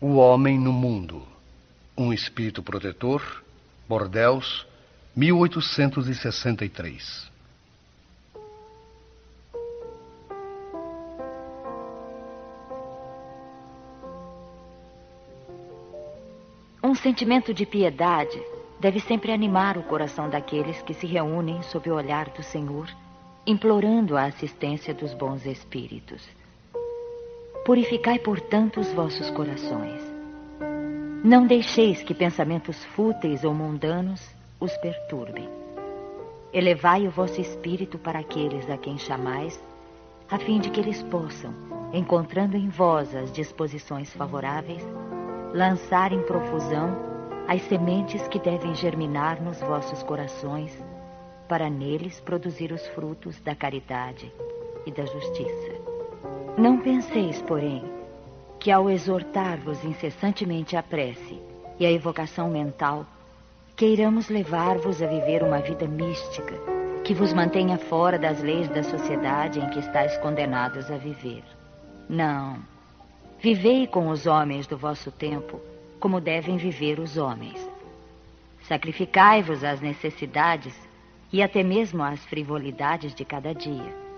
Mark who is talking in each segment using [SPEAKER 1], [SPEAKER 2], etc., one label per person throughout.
[SPEAKER 1] O Homem no Mundo. Um Espírito Protetor, Bordeaux, 1863.
[SPEAKER 2] Um sentimento de piedade deve sempre animar o coração daqueles que se reúnem sob o olhar do Senhor, implorando a assistência dos bons espíritos. Purificai, portanto, os vossos corações. Não deixeis que pensamentos fúteis ou mundanos os perturbem. Elevai o vosso espírito para aqueles a quem chamais, a fim de que eles possam, encontrando em vós as disposições favoráveis, lançar em profusão as sementes que devem germinar nos vossos corações, para neles produzir os frutos da caridade e da justiça. Não penseis, porém, que ao exortar-vos incessantemente a prece e a evocação mental, queiramos levar-vos a viver uma vida mística que vos mantenha fora das leis da sociedade em que estáis condenados a viver. Não. Vivei com os homens do vosso tempo como devem viver os homens. Sacrificai-vos às necessidades e até mesmo às frivolidades de cada dia,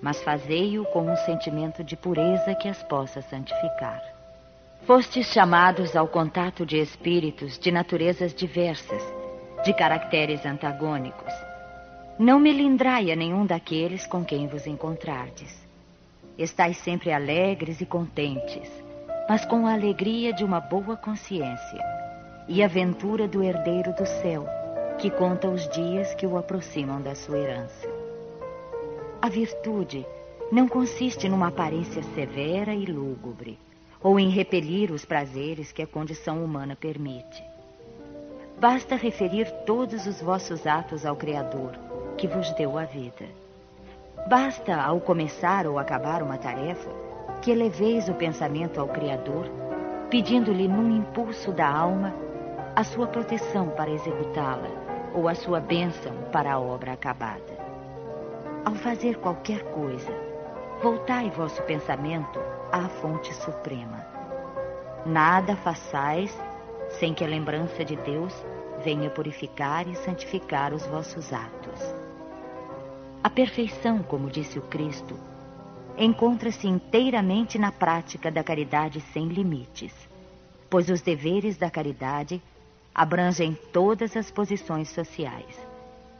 [SPEAKER 2] mas fazei-o com um sentimento de pureza que as possa santificar. Fostes chamados ao contato de espíritos de naturezas diversas, de caracteres antagônicos. Não melindrai a nenhum daqueles com quem vos encontrardes. Estais sempre alegres e contentes, mas com a alegria de uma boa consciência e a ventura do herdeiro do céu, que conta os dias que o aproximam da sua herança. A virtude não consiste numa aparência severa e lúgubre, ou em repelir os prazeres que a condição humana permite. Basta referir todos os vossos atos ao Criador, que vos deu a vida. Basta, ao começar ou acabar uma tarefa, que eleveis o pensamento ao Criador, pedindo-lhe num impulso da alma a sua proteção para executá-la, ou a sua bênção para a obra acabada. Ao fazer qualquer coisa, voltai vosso pensamento à fonte suprema. Nada façais sem que a lembrança de Deus venha purificar e santificar os vossos atos. A perfeição, como disse o Cristo, encontra-se inteiramente na prática da caridade sem limites, pois os deveres da caridade abrangem todas as posições sociais,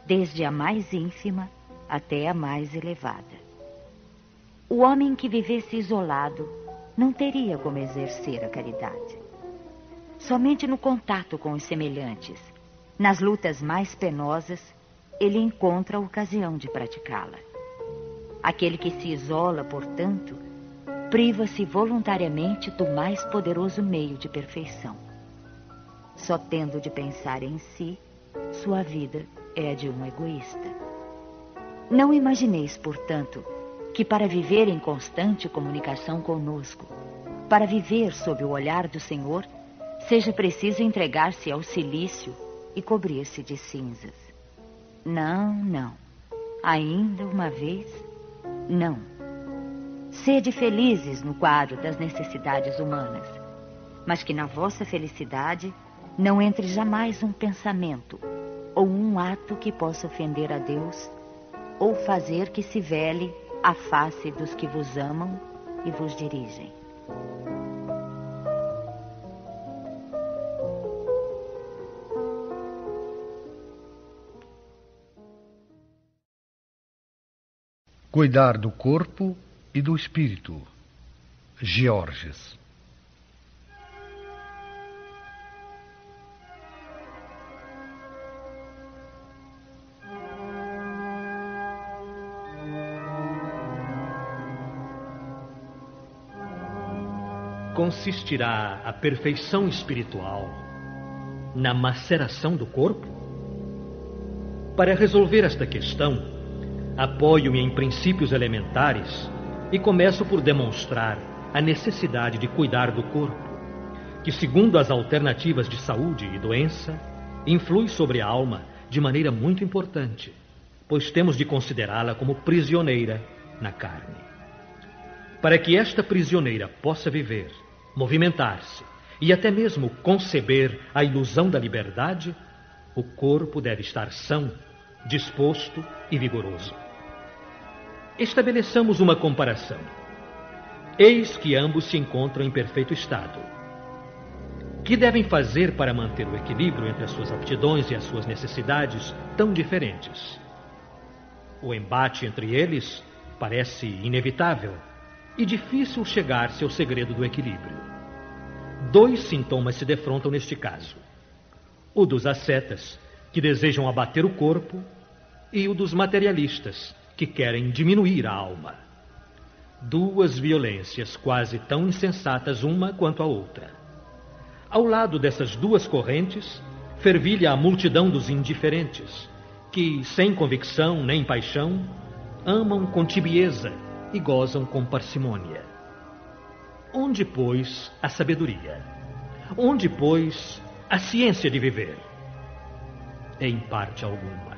[SPEAKER 2] desde a mais ínfima até a mais elevada. O homem que vivesse isolado não teria como exercer a caridade. Somente no contato com os semelhantes, nas lutas mais penosas, ele encontra a ocasião de praticá-la. Aquele que se isola, portanto, priva-se voluntariamente do mais poderoso meio de perfeição. Só tendo de pensar em si, sua vida é a de um egoísta. Não imagineis, portanto, que para viver em constante comunicação conosco, para viver sob o olhar do Senhor, seja preciso entregar-se ao cilício e cobrir-se de cinzas. Não, não. Ainda uma vez, não. Sede felizes no quadro das necessidades humanas, mas que na vossa felicidade não entre jamais um pensamento ou um ato que possa ofender a Deus ou fazer que se vele a face dos que vos amam e vos dirigem.
[SPEAKER 1] Cuidar do corpo e do espírito. Georges.
[SPEAKER 3] Consistirá a perfeição espiritual na maceração do corpo? Para resolver esta questão, apoio-me em princípios elementares e começo por demonstrar a necessidade de cuidar do corpo, que, segundo as alternativas de saúde e doença, influi sobre a alma de maneira muito importante, pois temos de considerá-la como prisioneira na carne. Para que esta prisioneira possa viver, movimentar-se e até mesmo conceber a ilusão da liberdade, o corpo deve estar são, disposto e vigoroso. Estabeleçamos uma comparação. Eis que ambos se encontram em perfeito estado. Que devem fazer para manter o equilíbrio entre as suas aptidões e as suas necessidades tão diferentes? O embate entre eles parece inevitável e difícil chegar-se ao segredo do equilíbrio. Dois sintomas se defrontam neste caso: o dos ascetas, que desejam abater o corpo, e o dos materialistas, que querem diminuir a alma. Duas violências quase tão insensatas uma quanto a outra. Ao lado dessas duas correntes, fervilha a multidão dos indiferentes, que, sem convicção nem paixão, amam com tibieza e gozam com parcimônia. Onde, pois, a sabedoria? Onde, pois, a ciência de viver? Em parte alguma.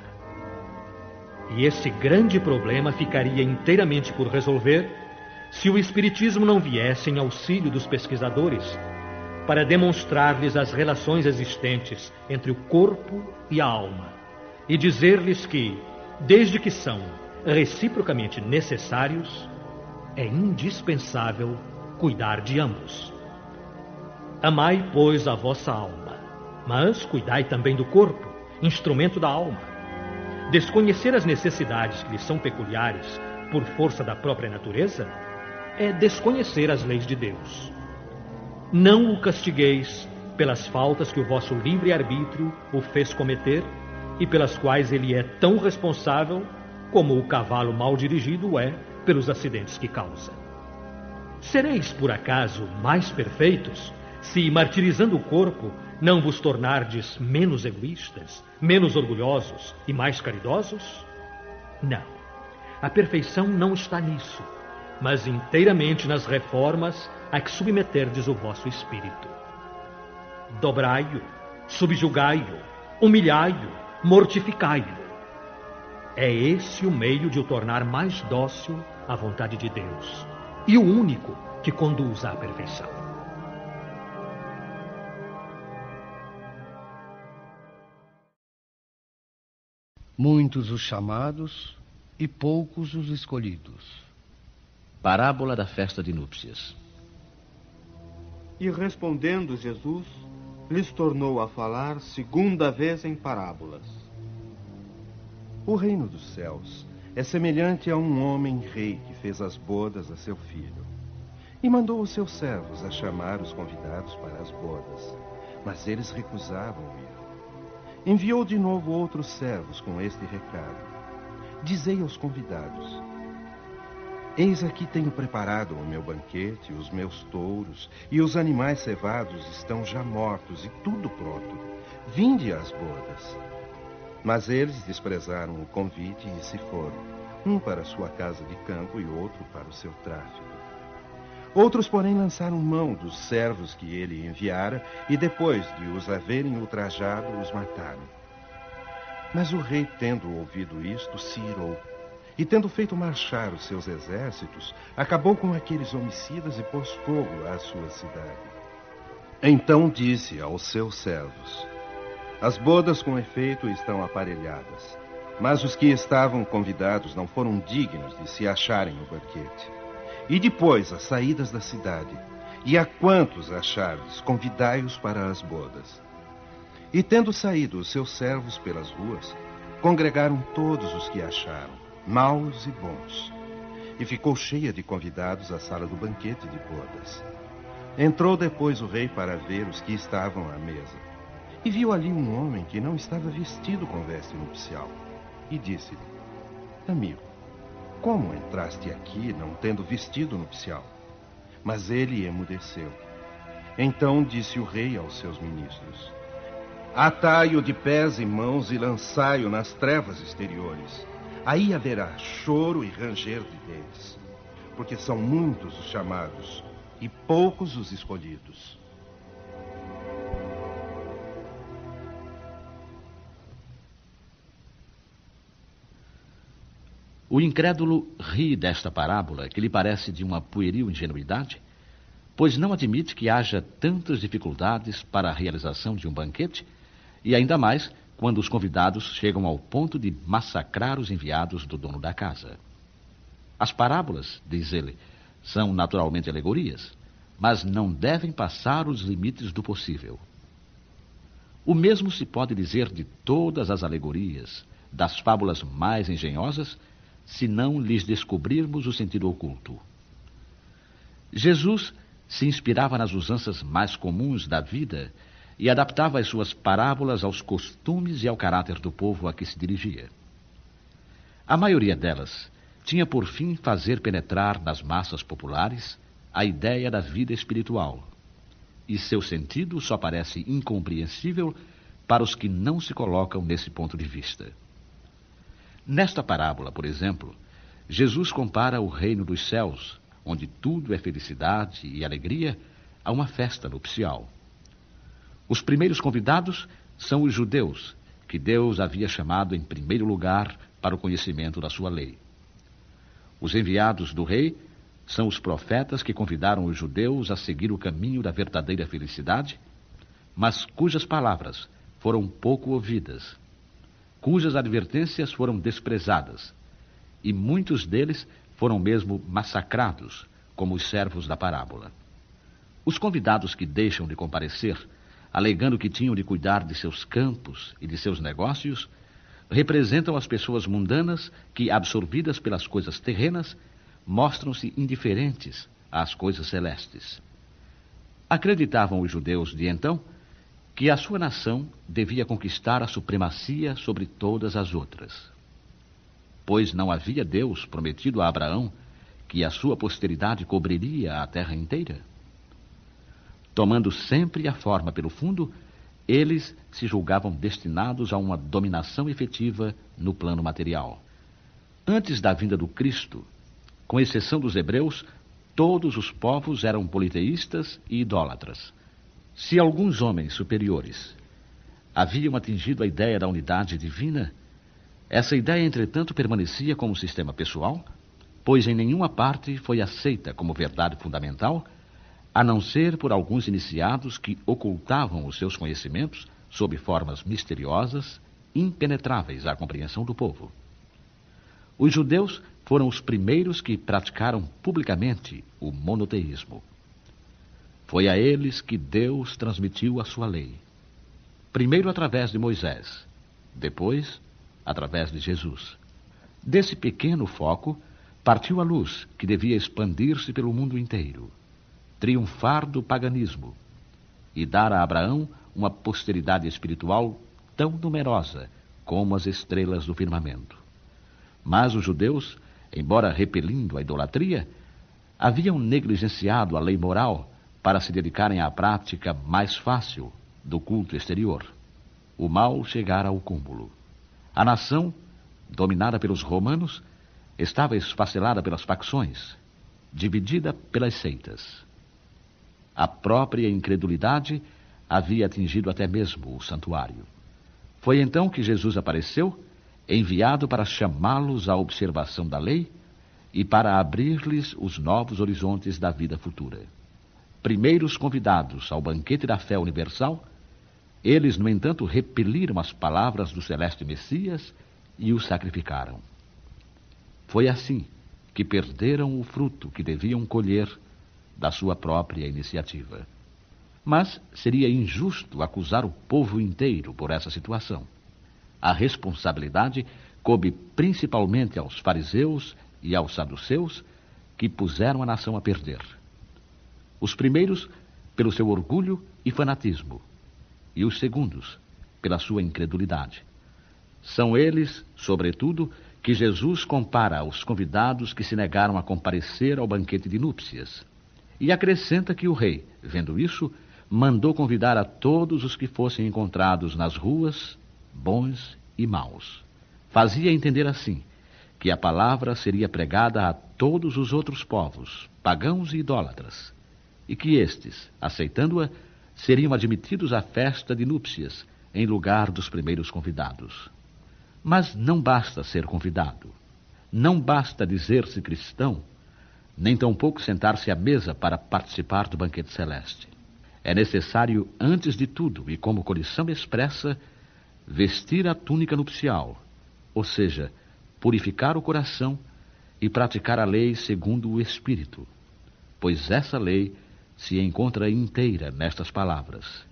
[SPEAKER 3] E esse grande problema ficaria inteiramente por resolver se o Espiritismo não viesse em auxílio dos pesquisadores para demonstrar-lhes as relações existentes entre o corpo e a alma e dizer-lhes que, desde que são reciprocamente necessários, é indispensável cuidar de ambos. Amai, pois, a vossa alma, mas cuidai também do corpo, instrumento da alma. Desconhecer as necessidades que lhes são peculiares por força da própria natureza é desconhecer as leis de Deus. Não o castigueis pelas faltas que o vosso livre-arbítrio o fez cometer e pelas quais ele é tão responsável como o cavalo mal dirigido é pelos acidentes que causa. Sereis, por acaso, mais perfeitos se, martirizando o corpo, não vos tornardes menos egoístas, menos orgulhosos e mais caridosos? Não. A perfeição não está nisso, mas inteiramente nas reformas a que submeterdes o vosso espírito. Dobrai-o, subjugai-o, humilhai-o, mortificai-o. É esse o meio de o tornar mais dócil à vontade de Deus e o único que conduz à perfeição.
[SPEAKER 1] Muitos os chamados e poucos os escolhidos.
[SPEAKER 4] Parábola da festa de núpcias.
[SPEAKER 5] E respondendo Jesus, lhes tornou a falar segunda vez em parábolas.
[SPEAKER 6] O reino dos céus é semelhante a um homem rei que fez as bodas a seu filho. E mandou os seus servos a chamar os convidados para as bodas, mas eles recusavam ir. Enviou de novo outros servos com este recado: dizei aos convidados: eis aqui tenho preparado o meu banquete, os meus touros e os animais cevados estão já mortos e tudo pronto. Vinde às bodas. Mas eles desprezaram o convite e se foram, um para sua casa de campo e outro para o seu tráfico. Outros, porém, lançaram mão dos servos que ele enviara e, depois de os haverem ultrajado, os mataram. Mas o rei, tendo ouvido isto, se irou. E, tendo feito marchar os seus exércitos, acabou com aqueles homicidas e pôs fogo à sua cidade. Então disse aos seus servos: as bodas com efeito estão aparelhadas, mas os que estavam convidados não foram dignos de se acharem no banquete. E depois as saídas da cidade, e a quantos achardes, convidai-os para as bodas. E tendo saído os seus servos pelas ruas, congregaram todos os que acharam, maus e bons. E ficou cheia de convidados a sala do banquete de bodas. Entrou depois o rei para ver os que estavam à mesa. E viu ali um homem que não estava vestido com veste nupcial. E disse-lhe: amigo, como entraste aqui não tendo vestido nupcial? Mas ele emudeceu. Então disse o rei aos seus ministros: atai-o de pés e mãos e lançai-o nas trevas exteriores. Aí haverá choro e ranger de dentes, porque são muitos os chamados e poucos os escolhidos.
[SPEAKER 4] O incrédulo ri desta parábola, que lhe parece de uma pueril ingenuidade, pois não admite que haja tantas dificuldades para a realização de um banquete, e ainda mais quando os convidados chegam ao ponto de massacrar os enviados do dono da casa. As parábolas, diz ele, são naturalmente alegorias, mas não devem passar os limites do possível. O mesmo se pode dizer de todas as alegorias, das fábulas mais engenhosas, se não lhes descobrirmos o sentido oculto. Jesus se inspirava nas usanças mais comuns da vida e adaptava as suas parábolas aos costumes e ao caráter do povo a que se dirigia. A maioria delas tinha por fim fazer penetrar nas massas populares a ideia da vida espiritual, e seu sentido só parece incompreensível para os que não se colocam nesse ponto de vista. Nesta parábola, por exemplo, Jesus compara o reino dos céus, onde tudo é felicidade e alegria, a uma festa nupcial. Os primeiros convidados são os judeus, que Deus havia chamado em primeiro lugar para o conhecimento da sua lei. Os enviados do rei são os profetas que convidaram os judeus a seguir o caminho da verdadeira felicidade, mas cujas palavras foram pouco ouvidas, cujas advertências foram desprezadas, e muitos deles foram mesmo massacrados, como os servos da parábola. Os convidados que deixam de comparecer, alegando que tinham de cuidar de seus campos e de seus negócios, representam as pessoas mundanas que, absorvidas pelas coisas terrenas, mostram-se indiferentes às coisas celestes. Acreditavam os judeus de então que a sua nação devia conquistar a supremacia sobre todas as outras. Pois não havia Deus prometido a Abraão que a sua posteridade cobriria a terra inteira? Tomando sempre a forma pelo fundo, eles se julgavam destinados a uma dominação efetiva no plano material. Antes da vinda do Cristo, com exceção dos hebreus, todos os povos eram politeístas e idólatras. Se alguns homens superiores haviam atingido a ideia da unidade divina, essa ideia, entretanto, permanecia como sistema pessoal, pois em nenhuma parte foi aceita como verdade fundamental, a não ser por alguns iniciados que ocultavam os seus conhecimentos sob formas misteriosas, impenetráveis à compreensão do povo. Os judeus foram os primeiros que praticaram publicamente o monoteísmo. Foi a eles que Deus transmitiu a sua lei. Primeiro através de Moisés, depois através de Jesus. Desse pequeno foco partiu a luz que devia expandir-se pelo mundo inteiro, triunfar do paganismo e dar a Abraão uma posteridade espiritual tão numerosa como as estrelas do firmamento. Mas os judeus, embora repelindo a idolatria, haviam negligenciado a lei moral para se dedicarem à prática mais fácil do culto exterior. O mal chegara ao cúmulo. A nação, dominada pelos romanos, estava esfacelada pelas facções, dividida pelas seitas. A própria incredulidade havia atingido até mesmo o santuário. Foi então que Jesus apareceu, enviado para chamá-los à observação da lei e para abrir-lhes os novos horizontes da vida futura. Primeiros convidados ao banquete da fé universal, eles, no entanto, repeliram as palavras do celeste Messias e o sacrificaram. Foi assim que perderam o fruto que deviam colher da sua própria iniciativa. Mas seria injusto acusar o povo inteiro por essa situação. A responsabilidade coube principalmente aos fariseus e aos saduceus, que puseram a nação a perder. Os primeiros, pelo seu orgulho e fanatismo, e os segundos, pela sua incredulidade. São eles, sobretudo, que Jesus compara aos convidados que se negaram a comparecer ao banquete de núpcias, e acrescenta que o rei, vendo isso, mandou convidar a todos os que fossem encontrados nas ruas, bons e maus. Fazia entender assim que a palavra seria pregada a todos os outros povos, pagãos e idólatras, e que estes, aceitando-a, seriam admitidos à festa de núpcias, em lugar dos primeiros convidados. Mas não basta ser convidado. Não basta dizer-se cristão, nem tampouco sentar-se à mesa para participar do banquete celeste. É necessário, antes de tudo, e como condição expressa, vestir a túnica nupcial, ou seja, purificar o coração e praticar a lei segundo o Espírito, pois essa lei se encontra inteira nestas palavras: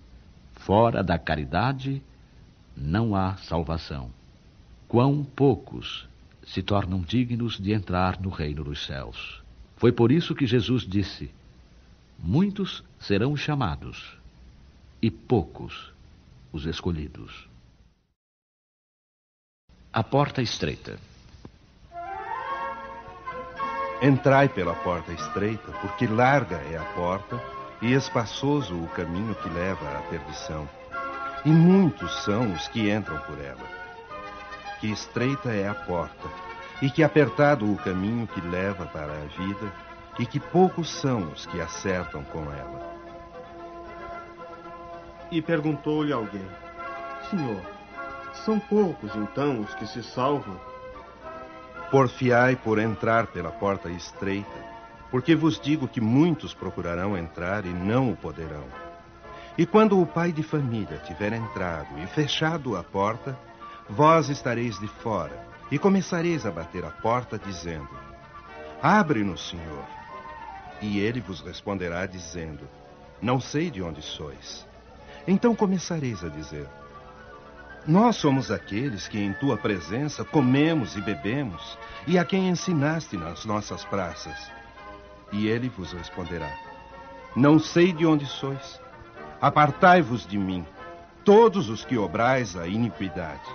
[SPEAKER 4] fora da caridade não há salvação. Quão poucos se tornam dignos de entrar no reino dos céus. Foi por isso que Jesus disse: muitos serão os chamados e poucos os escolhidos. A porta estreita.
[SPEAKER 6] Entrai pela porta estreita, porque larga é a porta e espaçoso o caminho que leva à perdição. E muitos são os que entram por ela. Que estreita é a porta, e que apertado o caminho que leva para a vida, e que poucos são os que acertam com ela.
[SPEAKER 5] E perguntou-lhe alguém: Senhor, são poucos então os que se salvam?
[SPEAKER 6] Porfiai por entrar pela porta estreita, porque vos digo que muitos procurarão entrar e não o poderão. E quando o pai de família tiver entrado e fechado a porta, vós estareis de fora e começareis a bater a porta, dizendo: abre-nos, Senhor. E ele vos responderá dizendo: não sei de onde sois. Então começareis a dizer: nós somos aqueles que em tua presença comemos e bebemos, e a quem ensinaste nas nossas praças. E ele vos responderá: não sei de onde sois. Apartai-vos de mim, todos os que obrais a iniquidade.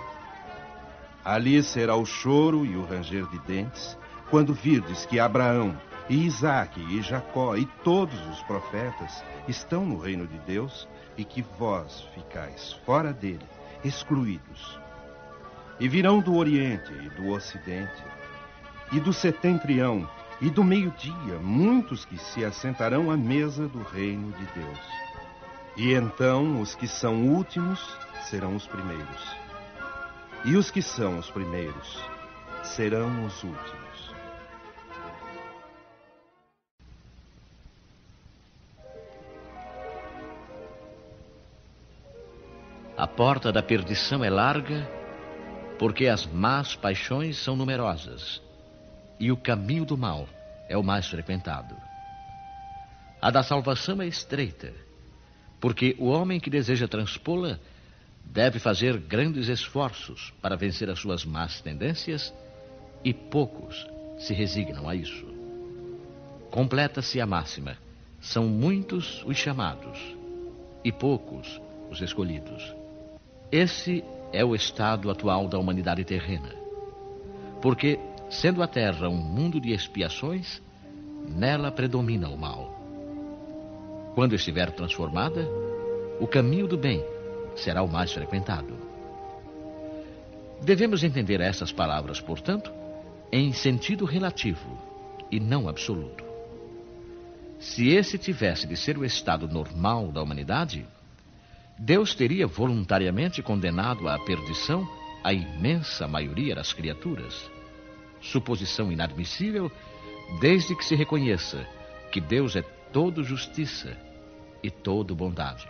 [SPEAKER 6] Ali será o choro e o ranger de dentes, quando virdes que Abraão, e Isaque, e Jacó, e todos os profetas estão no reino de Deus, e que vós ficais fora dele, excluídos. E virão do Oriente e do Ocidente, e do Setentrião, e do meio-dia, muitos que se assentarão à mesa do reino de Deus. E então os que são últimos serão os primeiros, e os que são os primeiros serão os últimos.
[SPEAKER 4] A porta da perdição é larga, porque as más paixões são numerosas, e o caminho do mal é o mais frequentado. A da salvação é estreita, porque o homem que deseja transpô-la deve fazer grandes esforços para vencer as suas más tendências, e poucos se resignam a isso. Completa-se a máxima: são muitos os chamados, e poucos os escolhidos. Esse é o estado atual da humanidade terrena, porque, sendo a Terra um mundo de expiações, nela predomina o mal. Quando estiver transformada, o caminho do bem será o mais frequentado. Devemos entender essas palavras, portanto, em sentido relativo e não absoluto. Se esse tivesse de ser o estado normal da humanidade, Deus teria voluntariamente condenado à perdição a imensa maioria das criaturas. Suposição inadmissível, desde que se reconheça que Deus é todo justiça e todo bondade.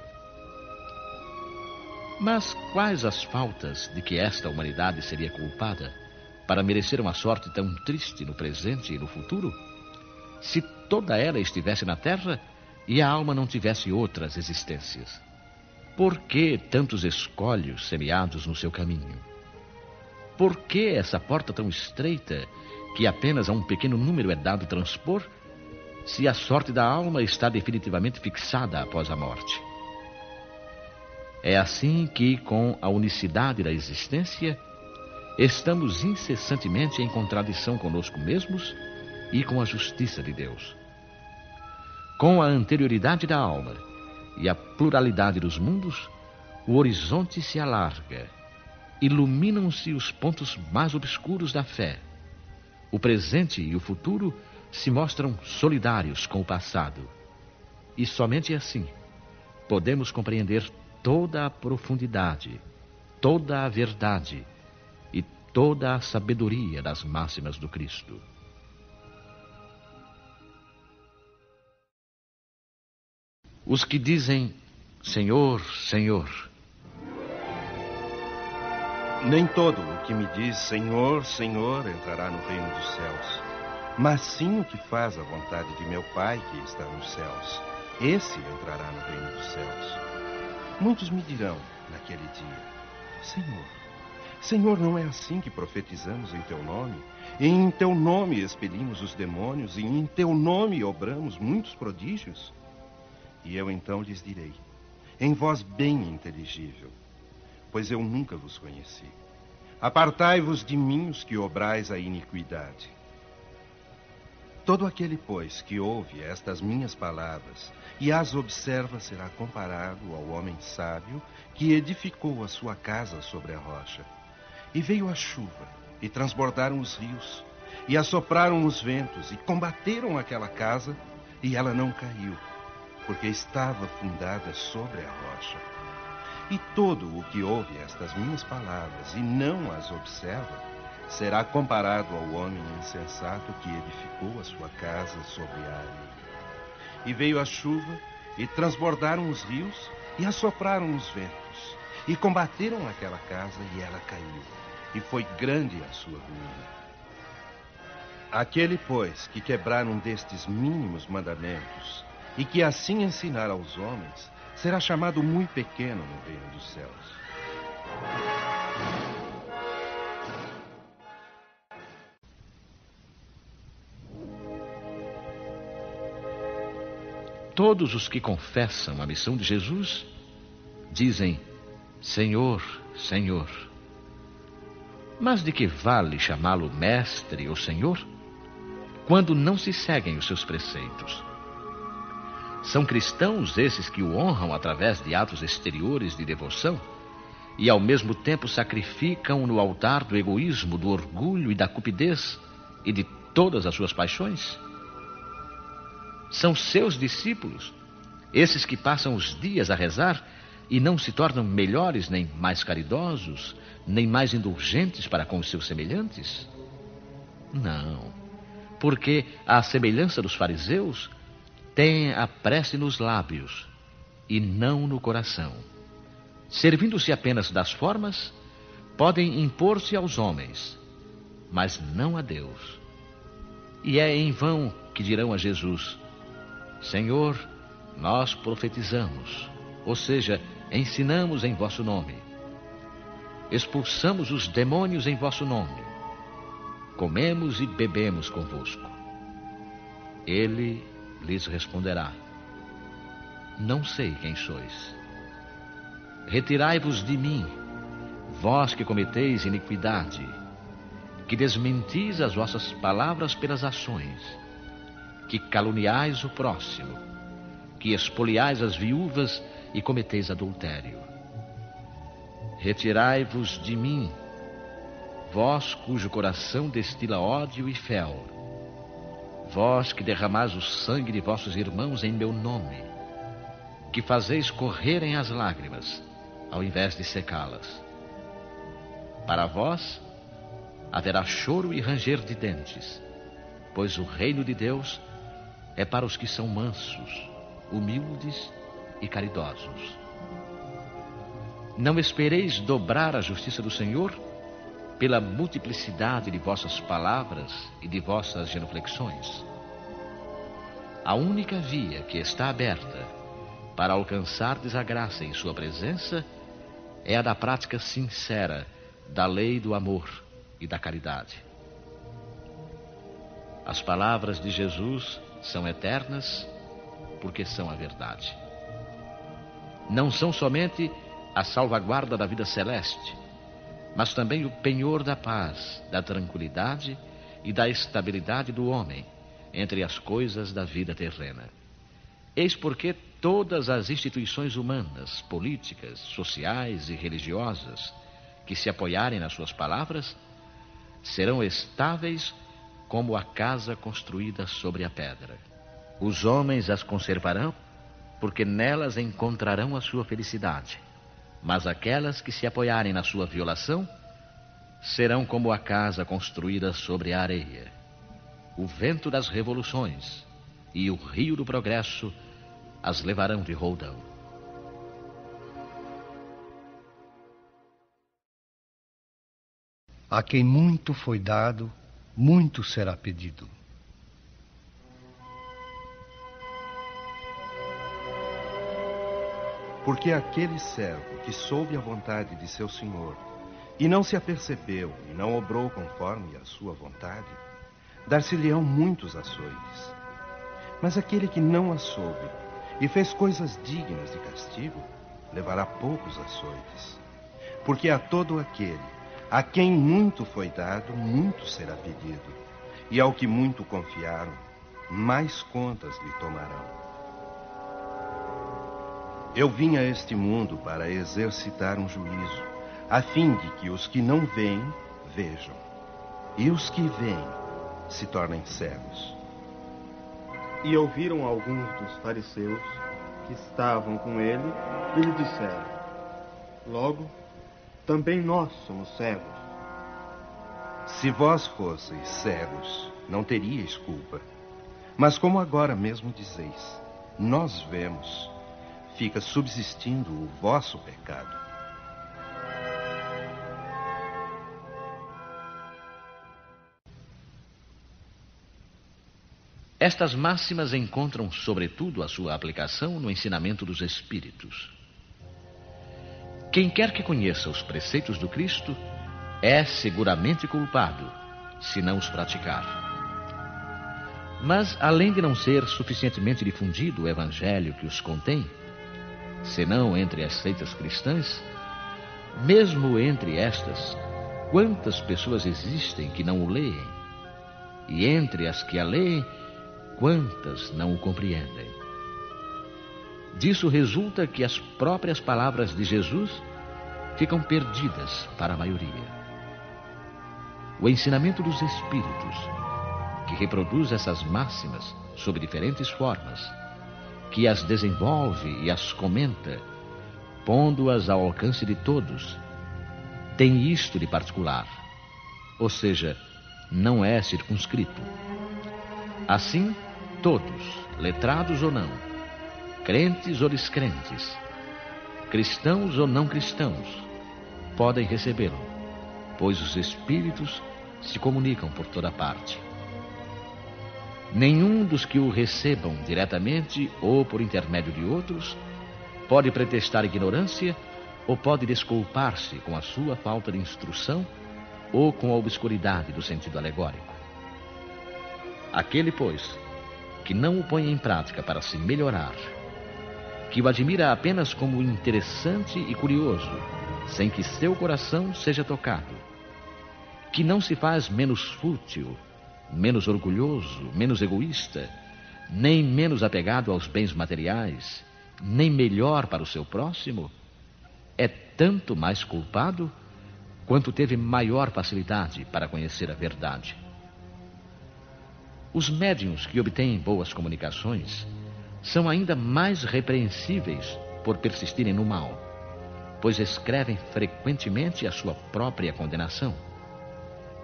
[SPEAKER 4] Mas quais as faltas de que esta humanidade seria culpada para merecer uma sorte tão triste no presente e no futuro, se toda ela estivesse na terra e a alma não tivesse outras existências? Por que tantos escolhos semeados no seu caminho? Por que essa porta tão estreita que apenas a um pequeno número é dado transpor, se a sorte da alma está definitivamente fixada após a morte? É assim que, com a unicidade da existência, estamos incessantemente em contradição conosco mesmos e com a justiça de Deus. Com a anterioridade da alma e a pluralidade dos mundos, o horizonte se alarga, iluminam-se os pontos mais obscuros da fé. O presente e o futuro se mostram solidários com o passado. E somente assim podemos compreender toda a profundidade, toda a verdade e toda a sabedoria das máximas do Cristo. os que dizem Senhor, Senhor.
[SPEAKER 6] Nem todo o que me diz Senhor, Senhor entrará no reino dos céus, mas sim o que faz a vontade de meu Pai que está nos céus. Esse entrará no reino dos céus. Muitos me dirão naquele dia: Senhor, Senhor, não é assim que profetizamos em teu nome? E em teu nome expelimos os demônios, e em teu nome obramos muitos prodígios? E eu então lhes direi, em voz bem inteligível: pois eu nunca vos conheci. Apartai-vos de mim, os que obrais a iniquidade. Todo aquele, pois, que ouve estas minhas palavras e as observa será comparado ao homem sábio que edificou a sua casa sobre a rocha. E veio a chuva, e transbordaram os rios, e assopraram os ventos, e combateram aquela casa, e ela não caiu, porque estava fundada sobre a rocha. E todo o que ouve estas minhas palavras e não as observa será comparado ao homem insensato que edificou a sua casa sobre a areia. E veio a chuva, e transbordaram os rios, e assopraram os ventos, e combateram aquela casa, e ela caiu, e foi grande a sua ruína. Aquele, pois, que quebrar um destes mínimos mandamentos, e que assim ensinar aos homens, será chamado muito pequeno no reino dos céus.
[SPEAKER 4] Todos os que confessam a missão de Jesus dizem Senhor, Senhor. Mas de que vale chamá-lo mestre ou senhor quando não se seguem os seus preceitos? São cristãos esses que o honram através de atos exteriores de devoção e ao mesmo tempo sacrificam no altar do egoísmo, do orgulho e da cupidez e de todas as suas paixões? São seus discípulos, esses que passam os dias a rezar e não se tornam melhores, nem mais caridosos, nem mais indulgentes para com os seus semelhantes? Não, porque, à semelhança dos fariseus, têm a prece nos lábios e não no coração. Servindo-se apenas das formas, podem impor-se aos homens, mas não a Deus. E é em vão que dirão a Jesus: Senhor, nós profetizamos, ou seja, ensinamos em vosso nome. Expulsamos os demônios em vosso nome. Comemos e bebemos convosco. Ele lhes responderá: não sei quem sois. Retirai-vos de mim, vós que cometeis iniquidade, que desmentis as vossas palavras pelas ações, que caluniais o próximo, que expoliais as viúvas e cometeis adultério. Retirai-vos de mim, vós cujo coração destila ódio e fel, vós que derramais o sangue de vossos irmãos em meu nome, que fazeis correrem as lágrimas, ao invés de secá-las. Para vós haverá choro e ranger de dentes, pois o reino de Deus é para os que são mansos, humildes e caridosos. Não espereis dobrar a justiça do Senhor pela multiplicidade de vossas palavras e de vossas genuflexões. A única via que está aberta para alcançardes a graça em sua presença é a da prática sincera da lei do amor e da caridade. As palavras de Jesus são eternas porque são a verdade. Não são somente a salvaguarda da vida celeste, mas também o penhor da paz, da tranquilidade e da estabilidade do homem entre as coisas da vida terrena. Eis porque todas as instituições humanas, políticas, sociais e religiosas que se apoiarem nas suas palavras serão estáveis como a casa construída sobre a pedra. Os homens as conservarão porque nelas encontrarão a sua felicidade. Mas aquelas que se apoiarem na sua violação serão como a casa construída sobre a areia. O vento das revoluções e o rio do progresso as levarão de roldão.
[SPEAKER 1] A quem muito foi dado, muito será pedido.
[SPEAKER 6] Porque aquele servo que soube a vontade de seu senhor e não se apercebeu e não obrou conforme a sua vontade, dar-se-lhe-ão muitos açoites. Mas aquele que não a soube e fez coisas dignas de castigo, levará poucos açoites. Porque a todo aquele a quem muito foi dado, muito será pedido. E ao que muito confiaram, mais contas lhe tomarão. Eu vim a este mundo para exercitar um juízo, a fim de que os que não veem, vejam, e os que veem se tornem cegos.
[SPEAKER 5] E ouviram alguns dos fariseus que estavam com ele e lhe disseram: logo, também nós somos cegos.
[SPEAKER 6] Se vós fosseis cegos, não teríeis culpa. Mas como agora mesmo dizeis, nós vemos, fica subsistindo o vosso pecado.
[SPEAKER 4] Estas máximas encontram, sobretudo, a sua aplicação no ensinamento dos Espíritos. Quem quer que conheça os preceitos do Cristo é seguramente culpado, se não os praticar. Mas, além de não ser suficientemente difundido o evangelho que os contém, senão entre as seitas cristãs, mesmo entre estas, quantas pessoas existem que não o leem? E entre as que a leem, quantas não o compreendem? Disso resulta que as próprias palavras de Jesus ficam perdidas para a maioria. O ensinamento dos Espíritos, que reproduz essas máximas sob diferentes formas, que as desenvolve e as comenta, pondo-as ao alcance de todos, tem isto de particular, ou seja, não é circunscrito. Assim, todos, letrados ou não, crentes ou descrentes, cristãos ou não cristãos, podem recebê-lo, pois os Espíritos se comunicam por toda parte. Nenhum dos que o recebam diretamente ou por intermédio de outros pode pretextar ignorância ou pode desculpar-se com a sua falta de instrução ou com a obscuridade do sentido alegórico. Aquele, pois, que não o põe em prática para se melhorar, que o admira apenas como interessante e curioso, sem que seu coração seja tocado, que não se faz menos fútil, menos orgulhoso, menos egoísta, nem menos apegado aos bens materiais, nem melhor para o seu próximo, é tanto mais culpado quanto teve maior facilidade para conhecer a verdade. Os médiuns que obtêm boas comunicações são ainda mais repreensíveis por persistirem no mal, pois escrevem frequentemente a sua própria condenação.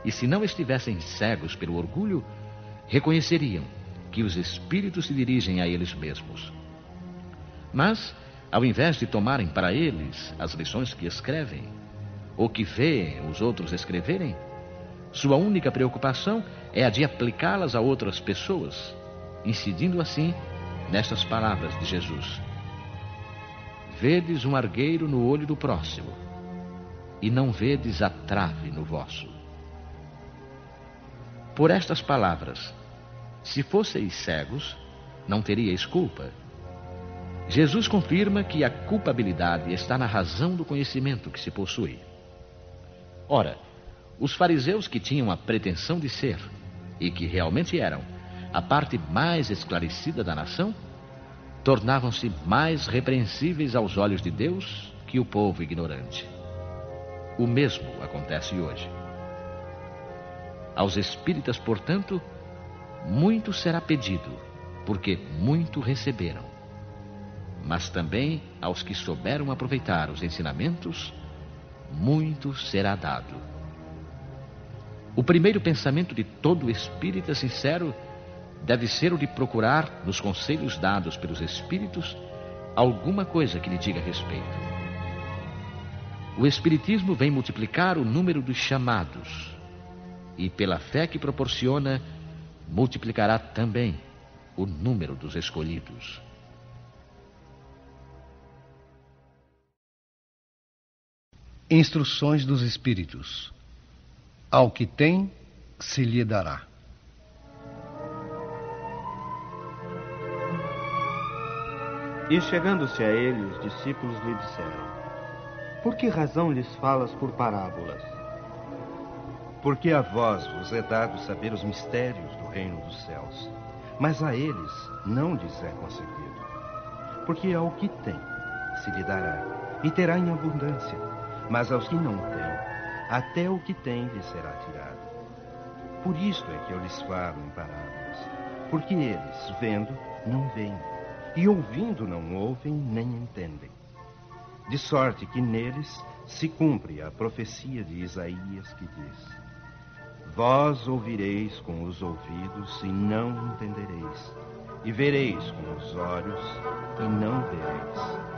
[SPEAKER 4] E se não estivessem cegos pelo orgulho, reconheceriam que os espíritos se dirigem a eles mesmos. Mas, ao invés de tomarem para eles as lições que escrevem, ou que veem os outros escreverem, sua única preocupação é a de aplicá-las a outras pessoas, incidindo assim nestas palavras de Jesus: vedes um argueiro no olho do próximo, e não vedes a trave no vosso. Por estas palavras, se fosseis cegos, não teríeis culpa. Jesus confirma que a culpabilidade está na razão do conhecimento que se possui. Ora, os fariseus, que tinham a pretensão de ser, e que realmente eram, a parte mais esclarecida da nação, tornavam-se mais repreensíveis aos olhos de Deus que o povo ignorante. O mesmo acontece hoje. Aos espíritas, portanto, muito será pedido, porque muito receberam. Mas também aos que souberam aproveitar os ensinamentos, muito será dado. O primeiro pensamento de todo espírita sincero deve ser o de procurar, nos conselhos dados pelos espíritos, alguma coisa que lhe diga respeito. O espiritismo vem multiplicar o número dos chamados e, pela fé que proporciona, multiplicará também o número dos escolhidos.
[SPEAKER 1] Instruções dos Espíritos. Ao que tem, se lhe dará.
[SPEAKER 5] E chegando-se a ele, os discípulos lhe disseram: Por que razão lhes falas por parábolas?
[SPEAKER 6] Porque a vós vos é dado saber os mistérios do reino dos céus, mas a eles não lhes é concedido. Porque ao que tem, se lhe dará, e terá em abundância, mas aos que não têm, até o que tem lhe será tirado. Por isto é que eu lhes falo em parábolas, porque eles, vendo, não veem, e ouvindo não ouvem nem entendem. De sorte que neles se cumpre a profecia de Isaías que diz: Vós ouvireis com os ouvidos e não entendereis, e vereis com os olhos e não vereis.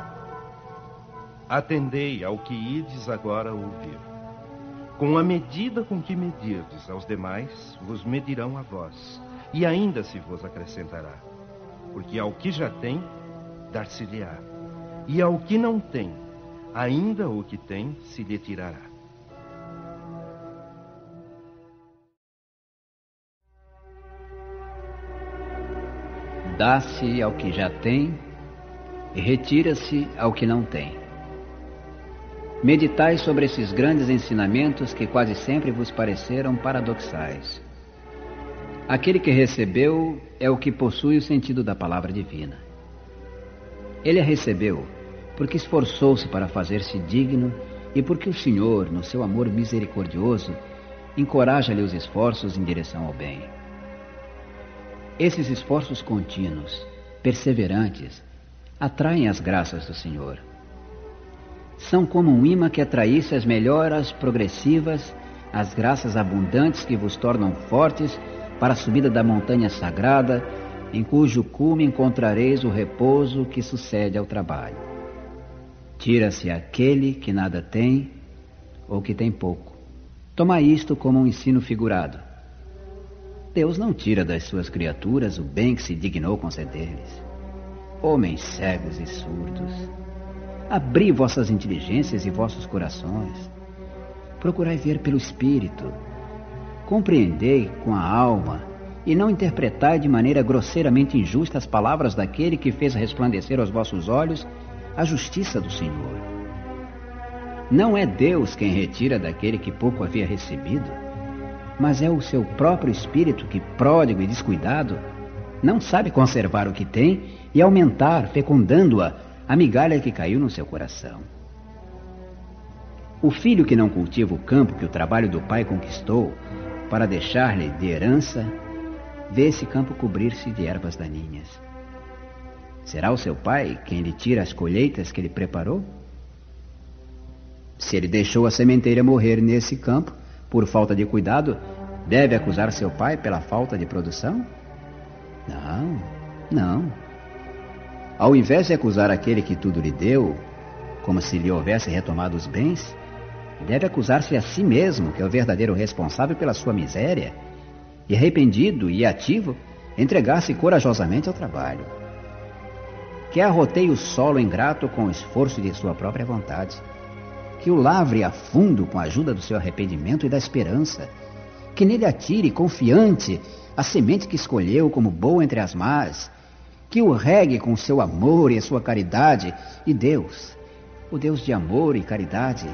[SPEAKER 6] Atendei ao que ides agora ouvir. Com a medida com que medirdes aos demais, vos medirão a vós, e ainda se vos acrescentará. Porque ao que já tem, dar-se-lhe-á, e ao que não tem, ainda o que tem se lhe tirará.
[SPEAKER 7] Dá-se ao que já tem e retira-se ao que não tem. Meditai sobre esses grandes ensinamentos que quase sempre vos pareceram paradoxais. Aquele que recebeu é o que possui o sentido da palavra divina. Ele a recebeu porque esforçou-se para fazer-se digno e porque o Senhor, no seu amor misericordioso, encoraja-lhe os esforços em direção ao bem. Esses esforços contínuos, perseverantes, atraem as graças do Senhor. São como um imã que atraísse as melhoras progressivas, as graças abundantes que vos tornam fortes para a subida da montanha sagrada, em cujo cume encontrareis o repouso que sucede ao trabalho. Tira-se aquele que nada tem ou que tem pouco. Tomai isto como um ensino figurado. Deus não tira das suas criaturas o bem que se dignou conceder-lhes. Homens cegos e surdos, abri vossas inteligências e vossos corações. Procurai ver pelo Espírito. Compreendei com a alma e não interpretai de maneira grosseiramente injusta as palavras daquele que fez resplandecer aos vossos olhos a justiça do Senhor. Não é Deus quem retira daquele que pouco havia recebido, mas é o seu próprio Espírito que, pródigo e descuidado, não sabe conservar o que tem e aumentar, fecundando-a, a migalha que caiu no seu coração. O filho que não cultiva o campo que o trabalho do pai conquistou para deixar-lhe de herança, vê esse campo cobrir-se de ervas daninhas. Será o seu pai quem lhe tira as colheitas que ele preparou? Se ele deixou a sementeira morrer nesse campo, por falta de cuidado, deve acusar seu pai pela falta de produção? Não. Ao invés de acusar aquele que tudo lhe deu, como se lhe houvesse retomado os bens, deve acusar-se a si mesmo, que é o verdadeiro responsável pela sua miséria, e arrependido e ativo, entregar-se corajosamente ao trabalho. Que arroteie o solo ingrato com o esforço de sua própria vontade, que o lavre a fundo com a ajuda do seu arrependimento e da esperança, que nele atire confiante a semente que escolheu como boa entre as más, que o regue com o seu amor e a sua caridade, e Deus, o Deus de amor e caridade,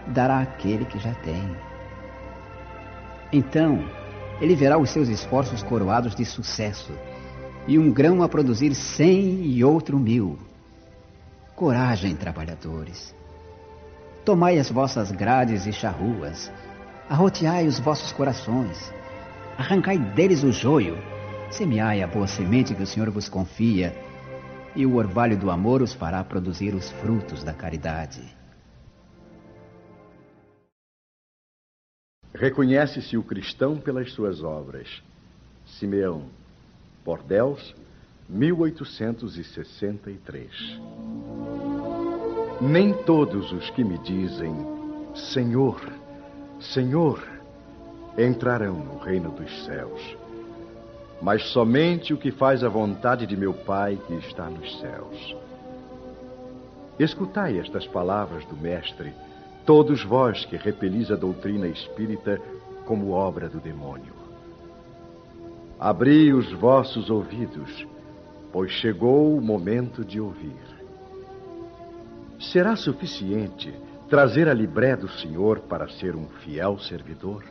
[SPEAKER 7] dará àquele que já tem. Então, ele verá os seus esforços coroados de sucesso, e um grão a produzir 100 e outro 1000. Coragem, trabalhadores! Tomai as vossas grades e charruas, arroteai os vossos corações, arrancai deles o joio, semeai a boa semente que o Senhor vos confia, e o orvalho do amor os fará produzir os frutos da caridade.
[SPEAKER 8] Reconhece-se o cristão pelas suas obras. Simeão, Bordéus, 1863. Nem todos os que me dizem Senhor, Senhor, entrarão no reino dos céus, mas somente o que faz a vontade de meu Pai que está nos céus. Escutai estas palavras do Mestre, todos vós que repelis a doutrina espírita como obra do demônio. Abri os vossos ouvidos, pois chegou o momento de ouvir. Será suficiente trazer a libré do Senhor para ser um fiel servidor?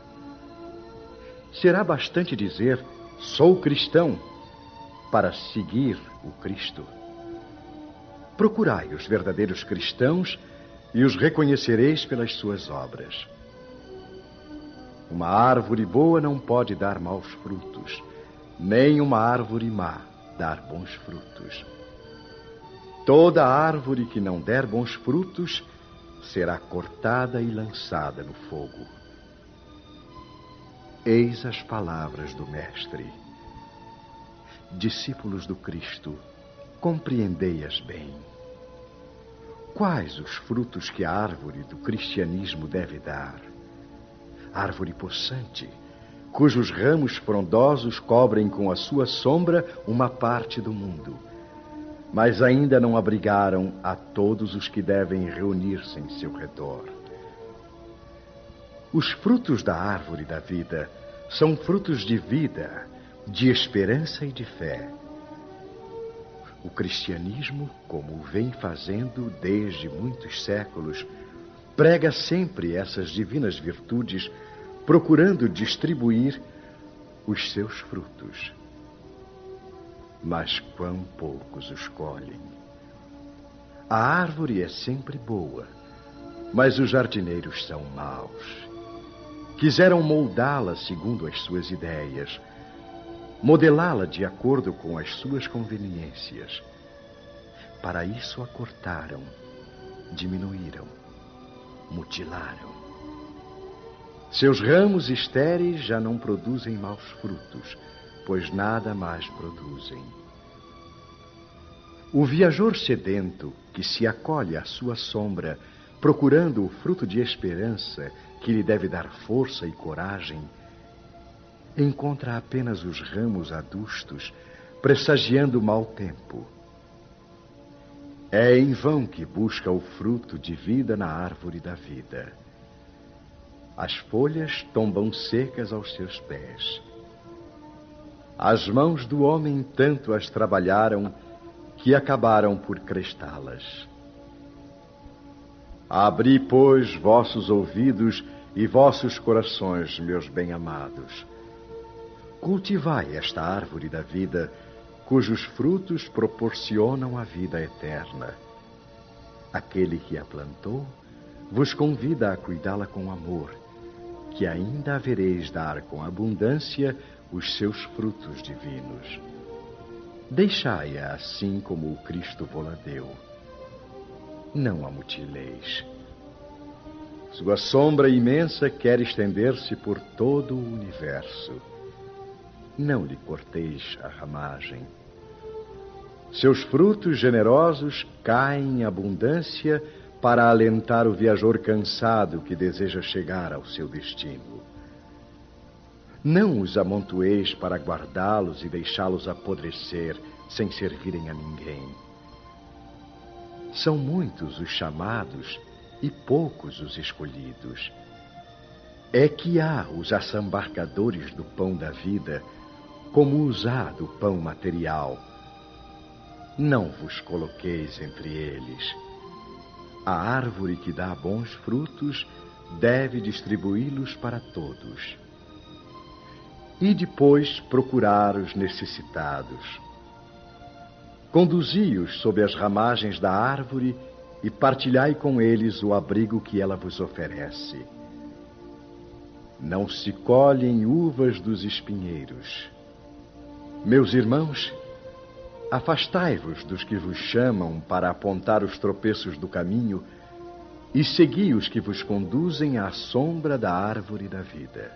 [SPEAKER 8] Será bastante dizer, sou cristão, para seguir o Cristo? Procurai os verdadeiros cristãos e os reconhecereis pelas suas obras. Uma árvore boa não pode dar maus frutos, nem uma árvore má dar bons frutos. Toda árvore que não der bons frutos será cortada e lançada no fogo. Eis as palavras do Mestre. Discípulos do Cristo, compreendei-as bem. Quais os frutos que a árvore do cristianismo deve dar? Árvore possante, cujos ramos frondosos cobrem com a sua sombra uma parte do mundo, mas ainda não abrigaram a todos os que devem reunir-se em seu redor. Os frutos da árvore da vida são frutos de vida, de esperança e de fé. O cristianismo, como vem fazendo desde muitos séculos, prega sempre essas divinas virtudes, procurando distribuir os seus frutos. Mas quão poucos os colhem. A árvore é sempre boa, mas os jardineiros são maus. Quiseram moldá-la segundo as suas ideias, modelá-la de acordo com as suas conveniências. Para isso a cortaram, diminuíram, mutilaram. Seus ramos estéreis já não produzem maus frutos, pois nada mais produzem. O viajor sedento que se acolhe à sua sombra, procurando o fruto de esperança que lhe deve dar força e coragem, encontra apenas os ramos adustos, pressagiando o mau tempo. É em vão que busca o fruto de vida na árvore da vida. As folhas tombam secas aos seus pés. As mãos do homem tanto as trabalharam que acabaram por crestá-las. Abri, pois, vossos ouvidos e vossos corações, meus bem-amados. Cultivai esta árvore da vida, cujos frutos proporcionam a vida eterna. Aquele que a plantou vos convida a cuidá-la com amor, que ainda havereis dar com abundância os seus frutos divinos. Deixai-a assim como o Cristo vô-la deu. Não a mutileis. Sua sombra imensa quer estender-se por todo o universo. Não lhe corteis a ramagem. Seus frutos generosos caem em abundância para alentar o viajor cansado que deseja chegar ao seu destino. Não os amontoeis para guardá-los e deixá-los apodrecer sem servirem a ninguém. São muitos os chamados e poucos os escolhidos. É que há os assambarcadores do pão da vida, como os há do pão material. Não vos coloqueis entre eles. A árvore que dá bons frutos deve distribuí-los para todos. E depois procurar os necessitados. Conduzi-os sob as ramagens da árvore e partilhai com eles o abrigo que ela vos oferece. Não se colhem uvas dos espinheiros. Meus irmãos, afastai-vos dos que vos chamam para apontar os tropeços do caminho e segui os que vos conduzem à sombra da árvore da vida.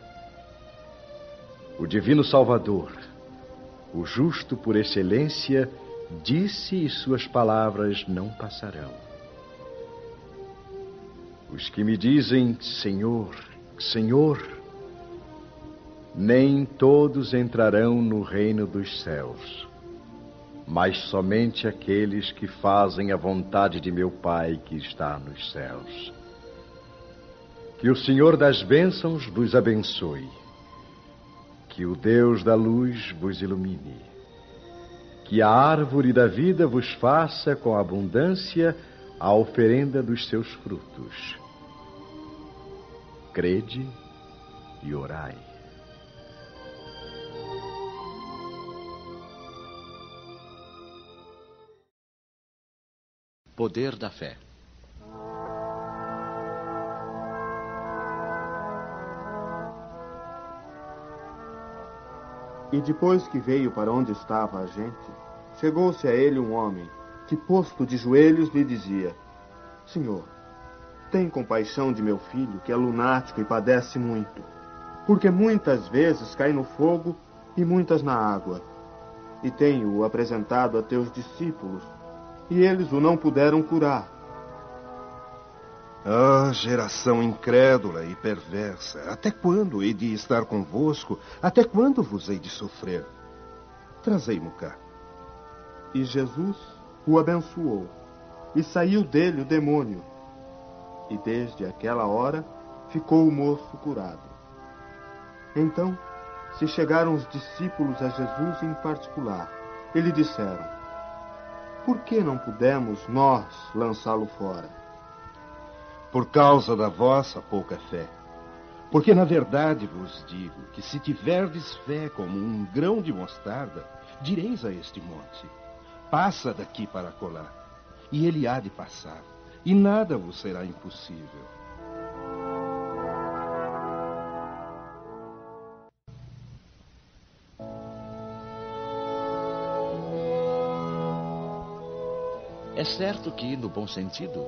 [SPEAKER 8] O Divino Salvador, O justo por excelência disse e suas palavras não passarão. Os que me dizem, Senhor, Senhor, nem todos entrarão no reino dos céus, mas somente aqueles que fazem a vontade de meu Pai que está nos céus. Que o Senhor das bênçãos vos abençoe, que o Deus da luz vos ilumine, que a árvore da vida vos faça com abundância a oferenda dos seus frutos. Crede e orai.
[SPEAKER 4] Poder da fé.
[SPEAKER 5] E depois que veio para onde estava a gente, chegou-se a ele um homem, que posto de joelhos lhe dizia: Senhor, tem compaixão de meu filho, que é lunático e padece muito, porque muitas vezes cai no fogo e muitas na água. E tenho-o apresentado a teus discípulos, e eles o não puderam curar.
[SPEAKER 6] Ah, geração incrédula e perversa, até quando hei de estar convosco? Até quando vos hei de sofrer? Trazei-mo cá.
[SPEAKER 5] E Jesus o abençoou, e saiu dele o demônio. E desde aquela hora ficou o moço curado. Então se chegaram os discípulos a Jesus em particular, e lhe disseram: Por que não pudemos nós lançá-lo fora?
[SPEAKER 6] Por causa da vossa pouca fé. Porque na verdade vos digo que se tiverdes fé como um grão de mostarda, direis a este monte: passa daqui para acolá, e ele há de passar, e nada vos será impossível.
[SPEAKER 4] É certo que, no bom sentido,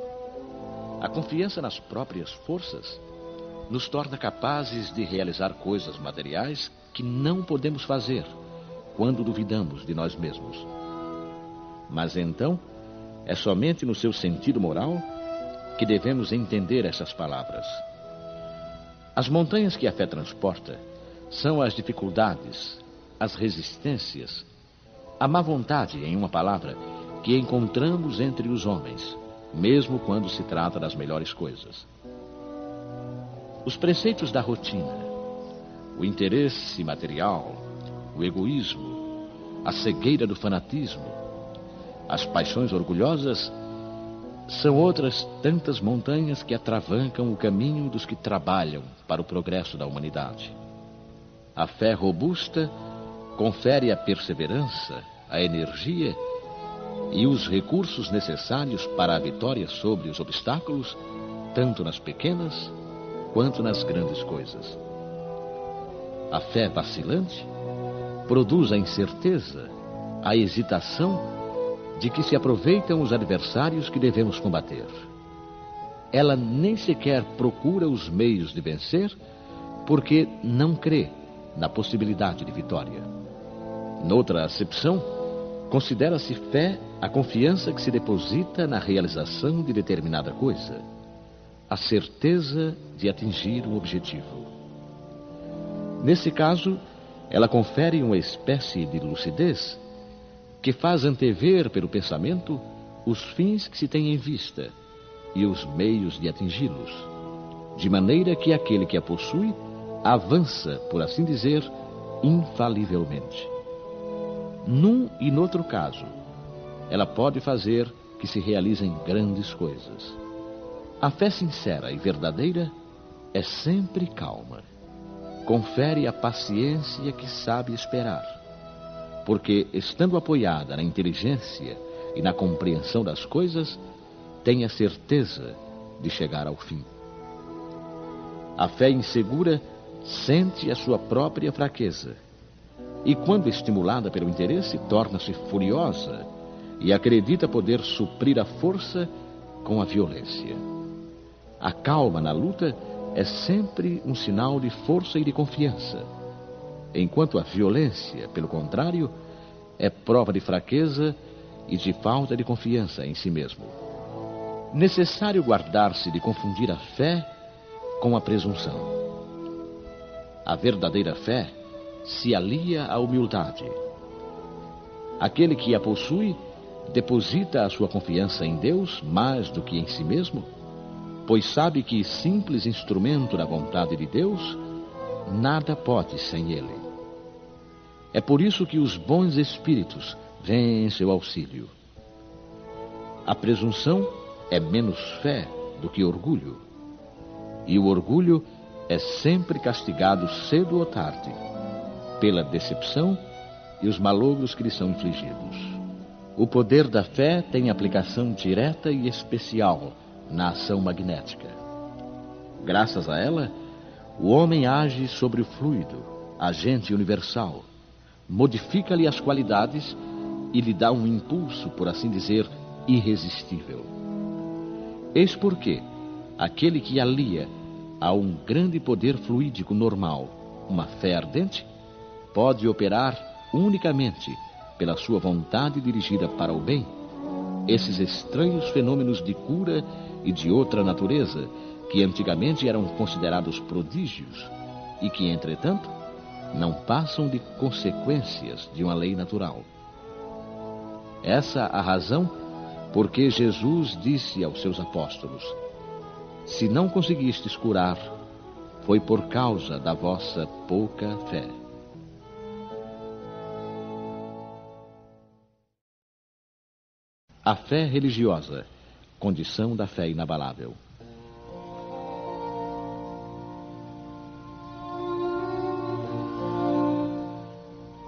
[SPEAKER 4] a confiança nas próprias forças nos torna capazes de realizar coisas materiais que não podemos fazer quando duvidamos de nós mesmos. Mas então, é somente no seu sentido moral que devemos entender essas palavras. As montanhas que a fé transporta são as dificuldades, as resistências, a má vontade, em uma palavra, que encontramos entre os homens, mesmo quando se trata das melhores coisas. Os preceitos da rotina, o interesse material, o egoísmo, a cegueira do fanatismo, as paixões orgulhosas, são outras tantas montanhas que atravancam o caminho dos que trabalham para o progresso da humanidade. A fé robusta confere a perseverança, a energia e os recursos necessários para a vitória sobre os obstáculos, tanto nas pequenas quanto nas grandes coisas. A fé vacilante produz a incerteza, a hesitação de que se aproveitam os adversários que devemos combater. Ela nem sequer procura os meios de vencer, porque não crê na possibilidade de vitória. Noutra acepção, considera-se fé a confiança que se deposita na realização de determinada coisa, a certeza de atingir um objetivo. Nesse caso, ela confere uma espécie de lucidez que faz antever pelo pensamento os fins que se tem em vista e os meios de atingi-los, de maneira que aquele que a possui avança, por assim dizer, infalivelmente. Num e noutro caso, ela pode fazer que se realizem grandes coisas. A fé sincera e verdadeira é sempre calma. Confere a paciência que sabe esperar, porque, estando apoiada na inteligência e na compreensão das coisas, tem a certeza de chegar ao fim. A fé insegura sente a sua própria fraqueza e, quando estimulada pelo interesse, torna-se furiosa e acredita poder suprir a força com a violência. A calma na luta é sempre um sinal de força e de confiança, enquanto a violência, pelo contrário, é prova de fraqueza e de falta de confiança em si mesmo. Necessário guardar-se de confundir a fé com a presunção. A verdadeira fé se alia à humildade. Aquele que a possui deposita a sua confiança em Deus mais do que em si mesmo, pois sabe que, simples instrumento da vontade de Deus, nada pode sem ele. É por isso que os bons espíritos vêm em seu auxílio. A presunção é menos fé do que orgulho, e o orgulho é sempre castigado cedo ou tarde pela decepção e os malogros que lhe são infligidos. O poder da fé tem aplicação direta e especial na ação magnética. Graças a ela, o homem age sobre o fluido, agente universal, modifica-lhe as qualidades e lhe dá um impulso, por assim dizer, irresistível. Eis porque aquele que alia a um grande poder fluídico normal uma fé ardente, pode operar unicamente pela sua vontade dirigida para o bem esses estranhos fenômenos de cura e de outra natureza que antigamente eram considerados prodígios e que, entretanto, não passam de consequências de uma lei natural. Essa a razão porque Jesus disse aos seus apóstolos: se não conseguistes curar, foi por causa da vossa pouca fé. A fé religiosa, condição da fé inabalável.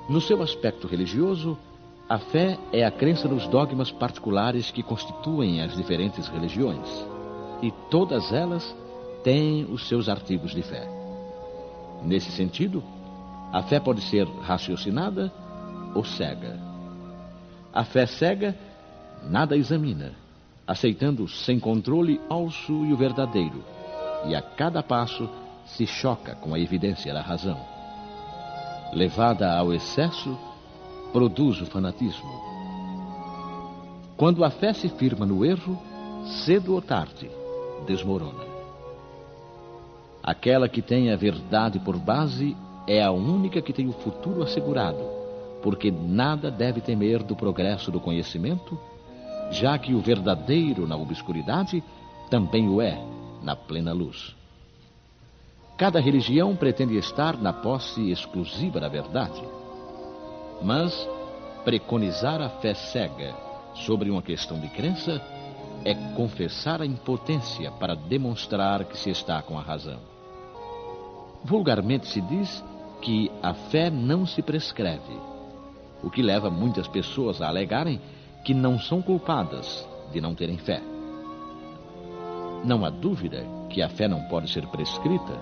[SPEAKER 4] No seu aspecto religioso, a fé é a crença nos dogmas particulares que constituem as diferentes religiões, e todas elas têm os seus artigos de fé. Nesse sentido, a fé pode ser raciocinada ou cega. A fé cega nada examina, aceitando sem controle o falso e o verdadeiro, e a cada passo se choca com a evidência da razão. Levada ao excesso, produz o fanatismo. Quando a fé se firma no erro, cedo ou tarde, desmorona. Aquela que tem a verdade por base é a única que tem o futuro assegurado, porque nada deve temer do progresso do conhecimento, já que o verdadeiro na obscuridade também o é na plena luz. Cada religião pretende estar na posse exclusiva da verdade, mas preconizar a fé cega sobre uma questão de crença é confessar a impotência para demonstrar que se está com a razão. Vulgarmente se diz que a fé não se prescreve, o que leva muitas pessoas a alegarem que não são culpadas de não terem fé. Não há dúvida que a fé não pode ser prescrita,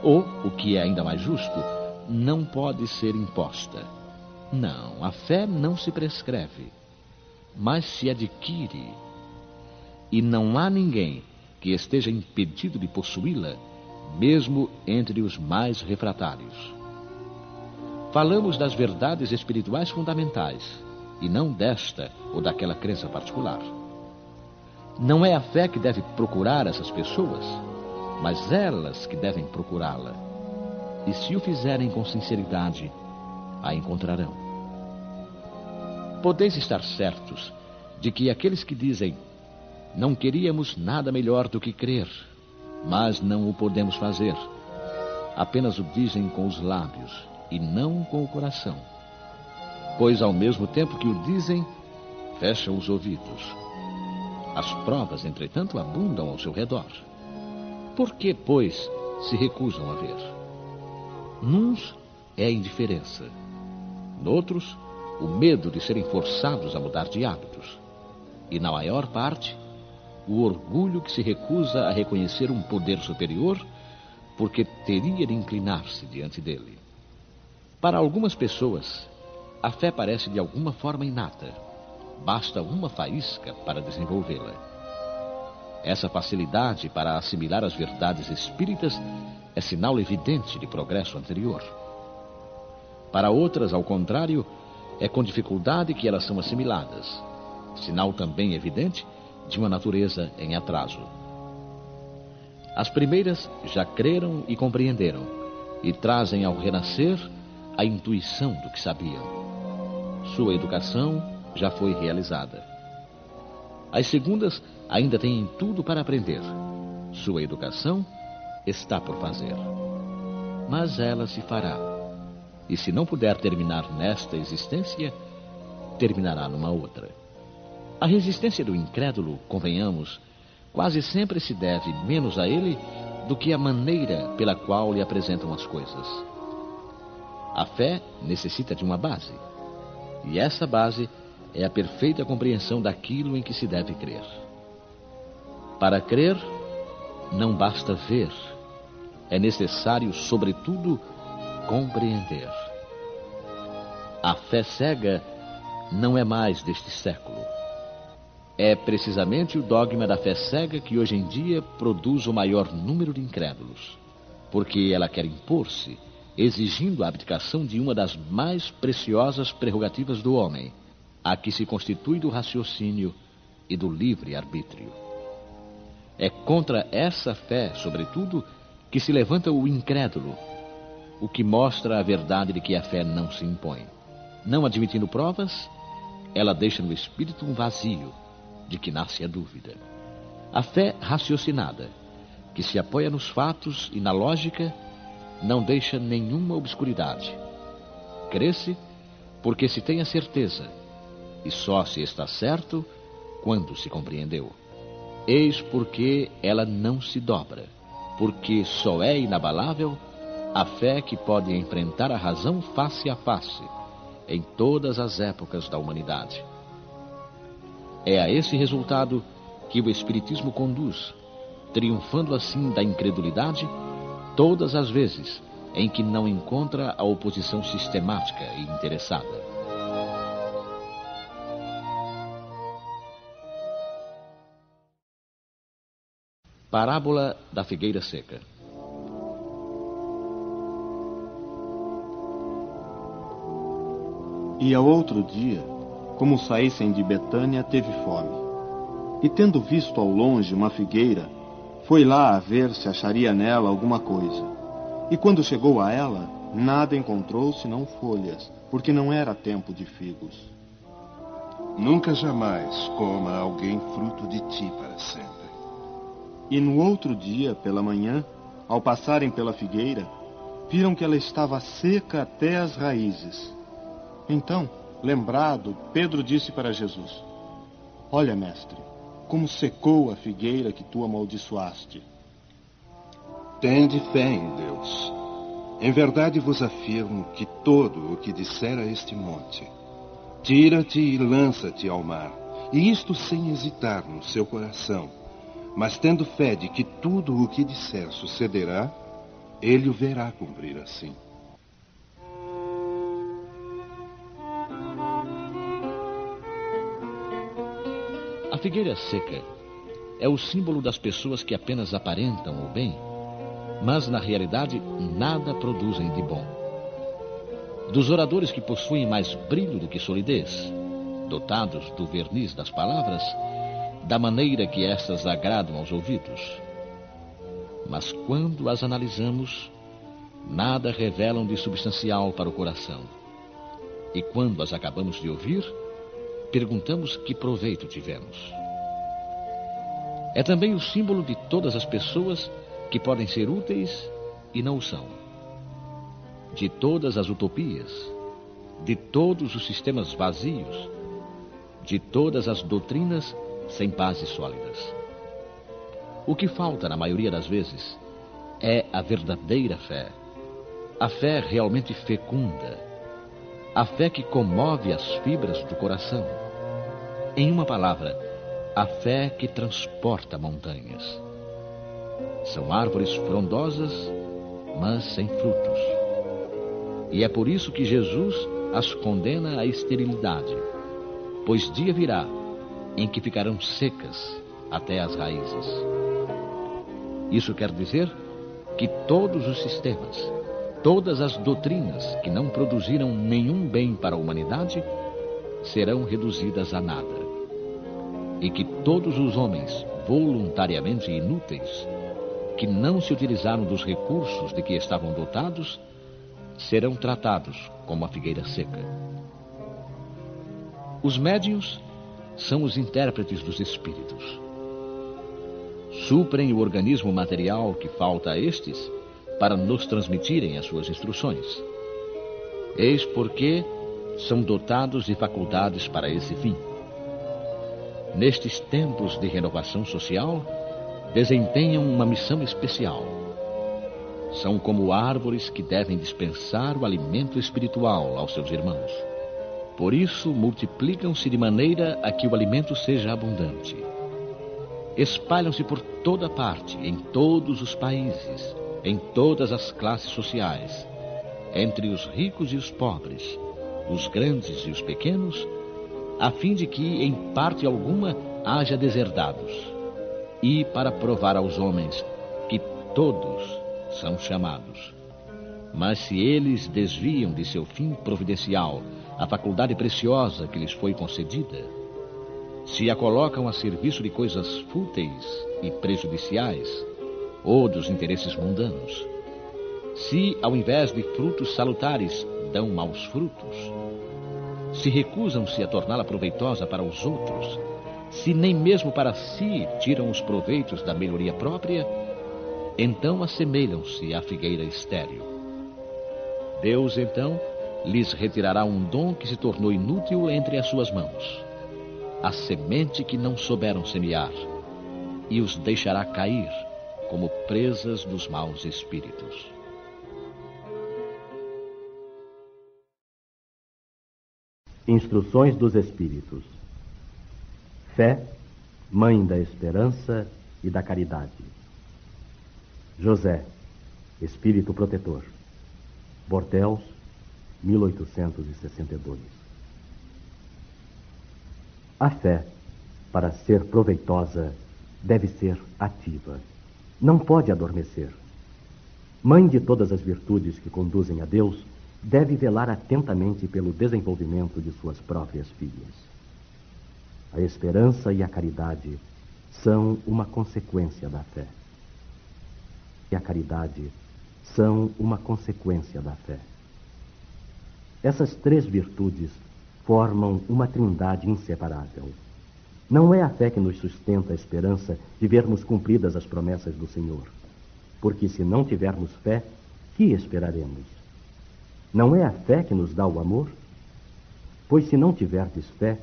[SPEAKER 4] ou, o que é ainda mais justo, não pode ser imposta. Não, a fé não se prescreve, mas se adquire. E não há ninguém que esteja impedido de possuí-la, mesmo entre os mais refratários. Falamos das verdades espirituais fundamentais, e não desta ou daquela crença particular. Não é a fé que deve procurar essas pessoas, mas elas que devem procurá-la. E se o fizerem com sinceridade, a encontrarão. Podeis estar certos de que aqueles que dizem: não queríamos nada melhor do que crer, mas não o podemos fazer, apenas o dizem com os lábios e não com o coração, pois ao mesmo tempo que o dizem, fecham os ouvidos. As provas, entretanto, abundam ao seu redor. Por que, pois, se recusam a ver? Nuns é a indiferença, noutros, o medo de serem forçados a mudar de hábitos, e na maior parte, o orgulho que se recusa a reconhecer um poder superior porque teria de inclinar-se diante dele. Para algumas pessoas, a fé parece de alguma forma inata. Basta uma faísca para desenvolvê-la. Essa facilidade para assimilar as verdades espíritas é sinal evidente de progresso anterior. Para outras, ao contrário, é com dificuldade que elas são assimiladas, sinal também evidente de uma natureza em atraso. As primeiras já creram e compreenderam, e trazem ao renascer a intuição do que sabiam. Sua educação já foi realizada. As segundas ainda têm tudo para aprender. Sua educação está por fazer. Mas ela se fará. E se não puder terminar nesta existência, terminará numa outra. A resistência do incrédulo, convenhamos, quase sempre se deve menos a ele do que à maneira pela qual lhe apresentam as coisas. A fé necessita de uma base. E essa base é a perfeita compreensão daquilo em que se deve crer. Para crer, não basta ver. É necessário, sobretudo, compreender. A fé cega não é mais deste século. É precisamente o dogma da fé cega que hoje em dia produz o maior número de incrédulos, porque ela quer impor-se, exigindo a abdicação de uma das mais preciosas prerrogativas do homem, a que se constitui do raciocínio e do livre-arbítrio. É contra essa fé, sobretudo, que se levanta o incrédulo, o que mostra a verdade de que a fé não se impõe. Não admitindo provas, ela deixa no espírito um vazio, de que nasce a dúvida. A fé raciocinada, que se apoia nos fatos e na lógica, não deixa nenhuma obscuridade. Crê-se porque se tem a certeza, e só se está certo quando se compreendeu. Eis porque ela não se dobra, porque só é inabalável a fé que pode enfrentar a razão face a face, em todas as épocas da humanidade. É a esse resultado que o Espiritismo conduz, triunfando assim da incredulidade todas as vezes em que não encontra a oposição sistemática e interessada. Parábola da figueira seca.
[SPEAKER 5] E ao outro dia, como saíssem de Betânia, teve fome. E tendo visto ao longe uma figueira, foi lá a ver se acharia nela alguma coisa. E quando chegou a ela, nada encontrou senão folhas, porque não era tempo de figos.
[SPEAKER 6] Nunca jamais coma alguém fruto de ti para sempre.
[SPEAKER 5] E no outro dia, pela manhã, ao passarem pela figueira, viram que ela estava seca até as raízes. Então, lembrado, Pedro disse para Jesus: Olha, mestre, como secou a figueira que tu amaldiçoaste.
[SPEAKER 6] Tende fé em Deus. Em verdade vos afirmo que todo o que disser a este monte, tira-te e lança-te ao mar, e isto sem hesitar no seu coração, mas tendo fé de que tudo o que disser sucederá, ele o verá cumprir assim.
[SPEAKER 4] A figueira seca é o símbolo das pessoas que apenas aparentam o bem, mas na realidade nada produzem de bom. Dos oradores que possuem mais brilho do que solidez, dotados do verniz das palavras, da maneira que estas agradam aos ouvidos. Mas quando as analisamos, nada revelam de substancial para o coração. E quando as acabamos de ouvir, perguntamos que proveito tivemos. É também o símbolo de todas as pessoas que podem ser úteis e não o são. De todas as utopias, de todos os sistemas vazios, de todas as doutrinas sem bases sólidas. O que falta, na maioria das vezes, é a verdadeira fé. A fé realmente fecunda. A fé que comove as fibras do coração. Em uma palavra, a fé que transporta montanhas. São árvores frondosas, mas sem frutos. E é por isso que Jesus as condena à esterilidade, pois dia virá em que ficarão secas até as raízes. Isso quer dizer que todos os sistemas, todas as doutrinas que não produziram nenhum bem para a humanidade serão reduzidas a nada, e que todos os homens voluntariamente inúteis, que não se utilizaram dos recursos de que estavam dotados, serão tratados como a figueira seca. Os médiuns são os intérpretes dos espíritos. Suprem o organismo material que falta a estes para nos transmitirem as suas instruções. Eis porque são dotados de faculdades para esse fim. Nestes tempos de renovação social, desempenham uma missão especial. São como árvores que devem dispensar o alimento espiritual aos seus irmãos. Por isso, multiplicam-se de maneira a que o alimento seja abundante. Espalham-se por toda parte, em todos os países, em todas as classes sociais, entre os ricos e os pobres, os grandes e os pequenos, a fim de que, em parte alguma, haja deserdados, e para provar aos homens que todos são chamados. Mas se eles desviam de seu fim providencial a faculdade preciosa que lhes foi concedida, se a colocam a serviço de coisas fúteis e prejudiciais, ou dos interesses mundanos, se, ao invés de frutos salutares, dão maus frutos, se recusam-se a torná-la proveitosa para os outros, se nem mesmo para si tiram os proveitos da melhoria própria, então assemelham-se à figueira estéril. Deus, então, lhes retirará um dom que se tornou inútil entre as suas mãos, a semente que não souberam semear, e os deixará cair como presas dos maus espíritos.
[SPEAKER 9] Instruções dos Espíritos. Fé, mãe da esperança e da caridade. José, Espírito Protetor. Bordeaux, 1862. A fé, para ser proveitosa, deve ser ativa. Não pode adormecer. Mãe de todas as virtudes que conduzem a Deus, deve velar atentamente pelo desenvolvimento de suas próprias filhas. A esperança e a caridade são uma consequência da fé. E a caridade são uma consequência da fé. Essas três virtudes formam uma trindade inseparável. Não é a fé que nos sustenta a esperança de vermos cumpridas as promessas do Senhor, porque se não tivermos fé, que esperaremos? Não é a fé que nos dá o amor? Pois se não tiverdes fé,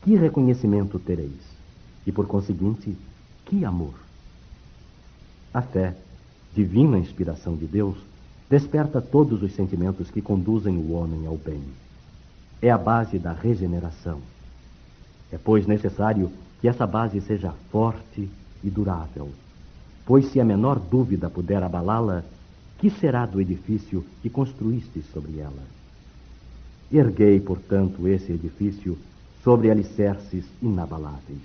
[SPEAKER 9] que reconhecimento tereis? E por conseguinte, que amor? A fé, divina inspiração de Deus, desperta todos os sentimentos que conduzem o homem ao bem. É a base da regeneração. É, pois, necessário que essa base seja forte e durável, pois se a menor dúvida puder abalá-la, que será do edifício que construístes sobre ela? Erguei, portanto, esse edifício sobre alicerces inabaláveis.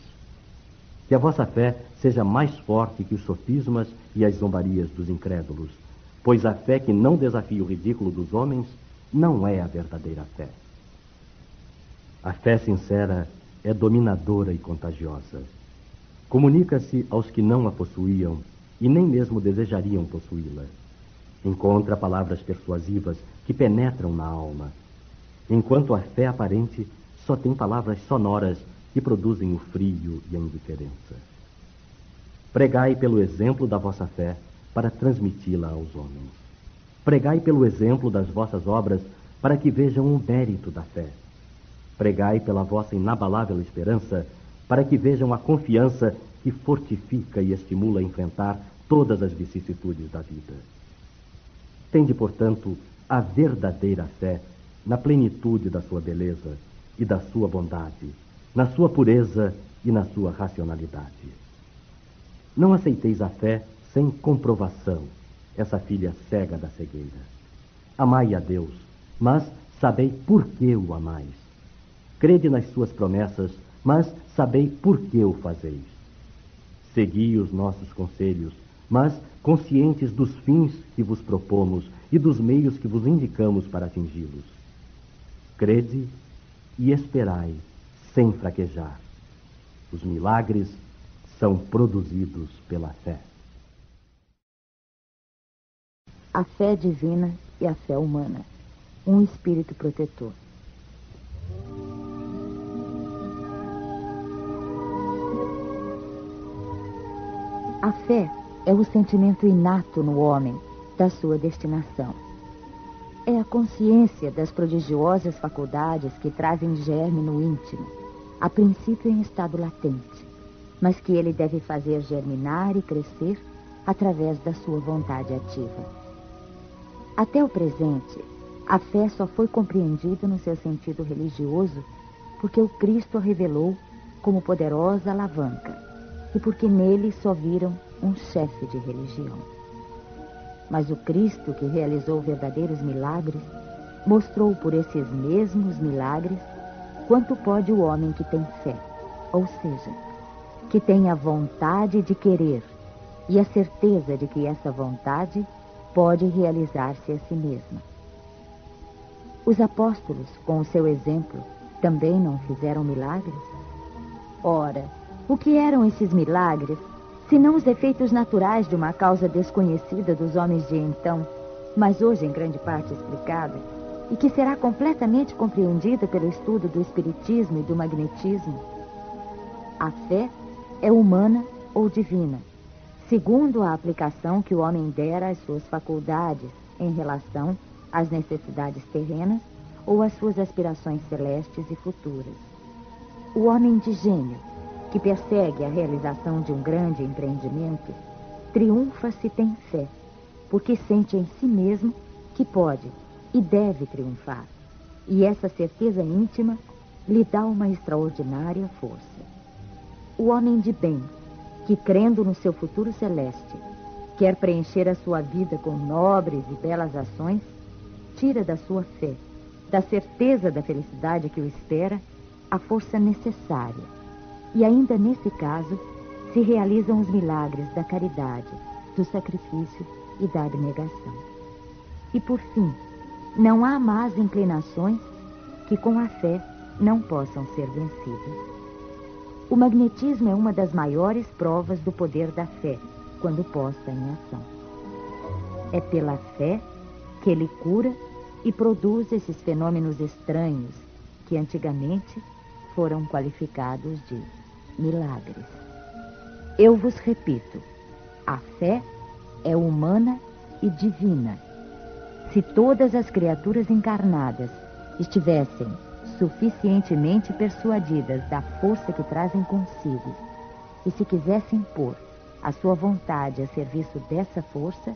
[SPEAKER 9] Que a vossa fé seja mais forte que os sofismas e as zombarias dos incrédulos, pois a fé que não desafia o ridículo dos homens não é a verdadeira fé. A fé sincera é dominadora e contagiosa. Comunica-se aos que não a possuíam e nem mesmo desejariam possuí-la. Encontra palavras persuasivas que penetram na alma, enquanto a fé aparente só tem palavras sonoras que produzem o frio e a indiferença. Pregai pelo exemplo da vossa fé para transmiti-la aos homens. Pregai pelo exemplo das vossas obras para que vejam o mérito da fé. Pregai pela vossa inabalável esperança para que vejam a confiança que fortifica e estimula a enfrentar todas as vicissitudes da vida. Tende, portanto, a verdadeira fé na plenitude da sua beleza e da sua bondade, na sua pureza e na sua racionalidade. Não aceiteis a fé sem comprovação, essa filha cega da cegueira. Amai a Deus, mas sabei por que o amais. Crede nas suas promessas, mas sabei por que o fazeis. Segui os nossos conselhos, mas conscientes dos fins que vos propomos e dos meios que vos indicamos para atingi-los. Crede e esperai, sem fraquejar. Os milagres são produzidos pela fé.
[SPEAKER 2] A fé divina e a fé humana. Um espírito protetor. A fé é o sentimento inato no homem da sua destinação. É a consciência das prodigiosas faculdades que trazem germe no íntimo, a princípio em estado latente, mas que ele deve fazer germinar e crescer através da sua vontade ativa. Até o presente, a fé só foi compreendida no seu sentido religioso porque o Cristo a revelou como poderosa alavanca e porque nele só viram um chefe de religião. Mas o Cristo, que realizou verdadeiros milagres, mostrou por esses mesmos milagres quanto pode o homem que tem fé, ou seja, que tem a vontade de querer e a certeza de que essa vontade pode realizar-se a si mesma. Os apóstolos, com o seu exemplo, também não fizeram milagres? Ora, o que eram esses milagres, senão os efeitos naturais de uma causa desconhecida dos homens de então, mas hoje em grande parte explicada, e que será completamente compreendida pelo estudo do espiritismo e do magnetismo? A fé é humana ou divina, segundo a aplicação que o homem dera às suas faculdades em relação às necessidades terrenas ou às suas aspirações celestes e futuras. O homem de gênio, que persegue a realização de um grande empreendimento, triunfa se tem fé, porque sente em si mesmo que pode e deve triunfar, e essa certeza íntima lhe dá uma extraordinária força. O homem de bem, que crendo no seu futuro celeste, quer preencher a sua vida com nobres e belas ações, tira da sua fé, da certeza da felicidade que o espera, a força necessária. E ainda nesse caso, se realizam os milagres da caridade, do sacrifício e da abnegação. E por fim, não há más inclinações que com a fé não possam ser vencidas. O magnetismo é uma das maiores provas do poder da fé, quando posta em ação. É pela fé que ele cura e produz esses fenômenos estranhos que antigamente foram qualificados de milagres. Eu vos repito, a fé é humana e divina. Se todas as criaturas encarnadas estivessem suficientemente persuadidas da força que trazem consigo e se quisessem pôr a sua vontade a serviço dessa força,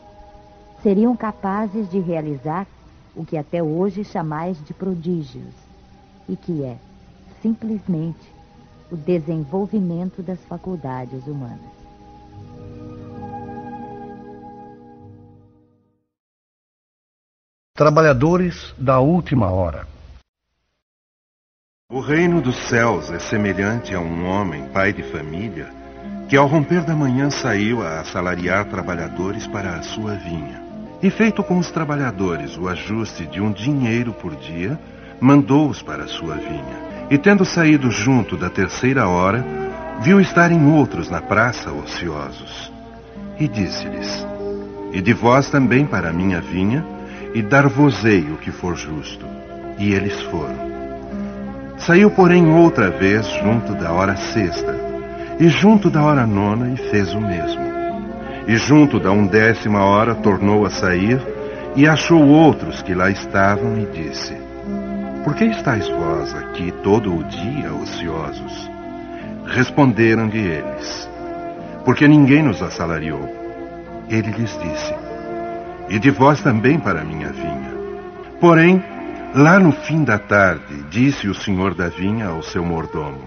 [SPEAKER 2] seriam capazes de realizar o que até hoje chamais de prodígios, e que é, simplesmente, o desenvolvimento das faculdades humanas.
[SPEAKER 1] Trabalhadores da última hora.
[SPEAKER 6] O reino dos céus é semelhante a um homem, pai de família, que ao romper da manhã saiu a assalariar trabalhadores para a sua vinha. E feito com os trabalhadores o ajuste de um dinheiro por dia, mandou-os para a sua vinha. E tendo saído junto da 3ª hora, viu estarem outros na praça ociosos. E disse-lhes: Ide vós também para a minha vinha, e dar-vos-ei o que for justo. E eles foram. Saiu, porém, outra vez junto da hora 6ª, e junto da hora 9ª, e fez o mesmo. E junto da 10ª hora tornou a sair, e achou outros que lá estavam, e disse: Por que estáis vós aqui todo o dia ociosos? Responderam-lhe eles: Porque ninguém nos assalariou. Ele lhes disse: Ide vós também para a minha vinha. Porém, lá no fim da tarde, disse o senhor da vinha ao seu mordomo: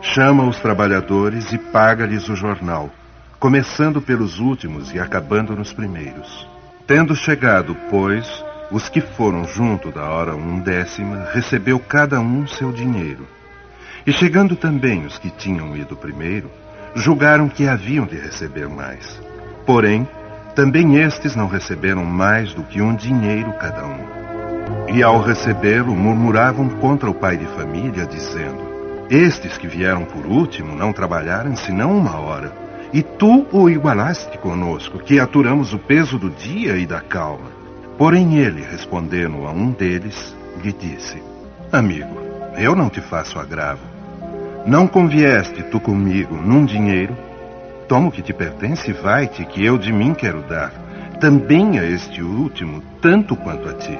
[SPEAKER 6] Chama os trabalhadores e paga-lhes o jornal, começando pelos últimos e acabando nos primeiros. Tendo chegado, pois, os que foram junto da hora 10ª, recebeu cada um seu dinheiro. E chegando também os que tinham ido primeiro, julgaram que haviam de receber mais. Porém, também estes não receberam mais do que 1 dinheiro cada um. E ao recebê-lo, murmuravam contra o pai de família, dizendo: estes que vieram por último não trabalharam senão 1 hora. E tu o igualaste conosco, que aturamos o peso do dia e da calma. Porém ele, respondendo a um deles, lhe disse: amigo, eu não te faço agravo. Não convieste tu comigo num dinheiro? Toma o que te pertence e vai-te, que eu de mim quero dar, também a este último, tanto quanto a ti.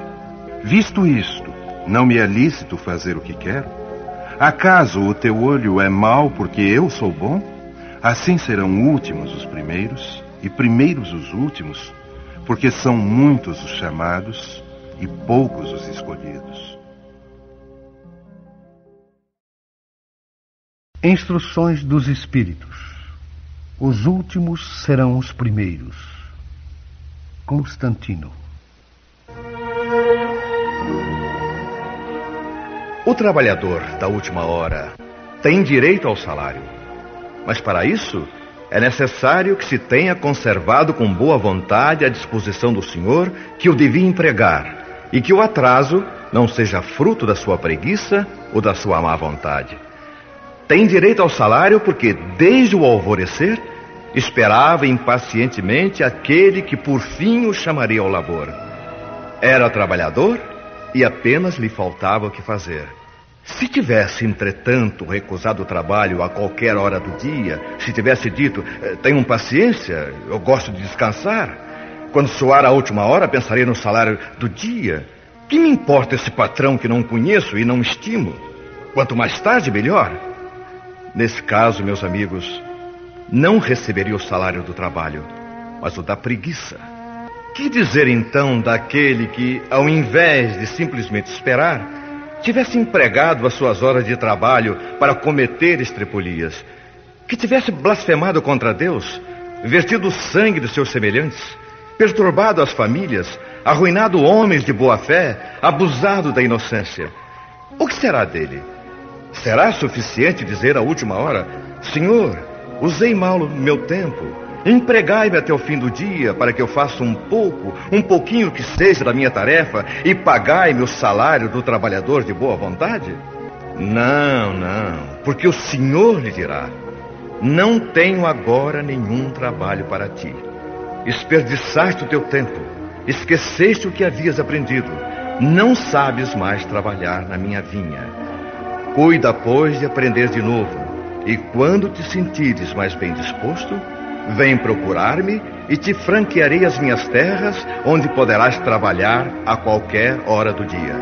[SPEAKER 6] Visto isto, não me é lícito fazer o que quero? Acaso o teu olho é mau porque eu sou bom? Assim serão últimos os primeiros e primeiros os últimos, porque são muitos os chamados e poucos os escolhidos.
[SPEAKER 1] Instruções dos Espíritos. Os últimos serão os primeiros. Constantino.
[SPEAKER 10] O trabalhador da última hora tem direito ao salário. Mas para isso, é necessário que se tenha conservado com boa vontade a disposição do senhor que o devia empregar, e que o atraso não seja fruto da sua preguiça ou da sua má vontade. Tem direito ao salário porque, desde o alvorecer, esperava impacientemente aquele que por fim o chamaria ao labor. Era trabalhador e apenas lhe faltava o que fazer. Se tivesse, entretanto, recusado o trabalho a qualquer hora do dia, se tivesse dito: tenham paciência, eu gosto de descansar, quando soar a última hora pensarei no salário do dia. Que me importa esse patrão que não conheço e não estimo? Quanto mais tarde, melhor. Nesse caso, meus amigos, não receberia o salário do trabalho, mas o da preguiça. Que dizer então daquele que, ao invés de simplesmente esperar, tivesse empregado as suas horas de trabalho para cometer estrepolias, que tivesse blasfemado contra Deus, vertido o sangue dos seus semelhantes, perturbado as famílias, arruinado homens de boa fé, abusado da inocência? O que será dele? Será suficiente dizer à última hora: Senhor, usei mal o meu tempo, empregai-me até o fim do dia para que eu faça um pouquinho que seja da minha tarefa e pagai-me o salário do trabalhador de boa vontade? Não, porque o Senhor lhe dirá: não tenho agora nenhum trabalho para ti. Desperdiçaste o teu tempo, esqueceste o que havias aprendido, não sabes mais trabalhar na minha vinha. Cuida, pois, de aprender de novo, e quando te sentires mais bem disposto, vem procurar-me e te franquearei as minhas terras, onde poderás trabalhar a qualquer hora do dia.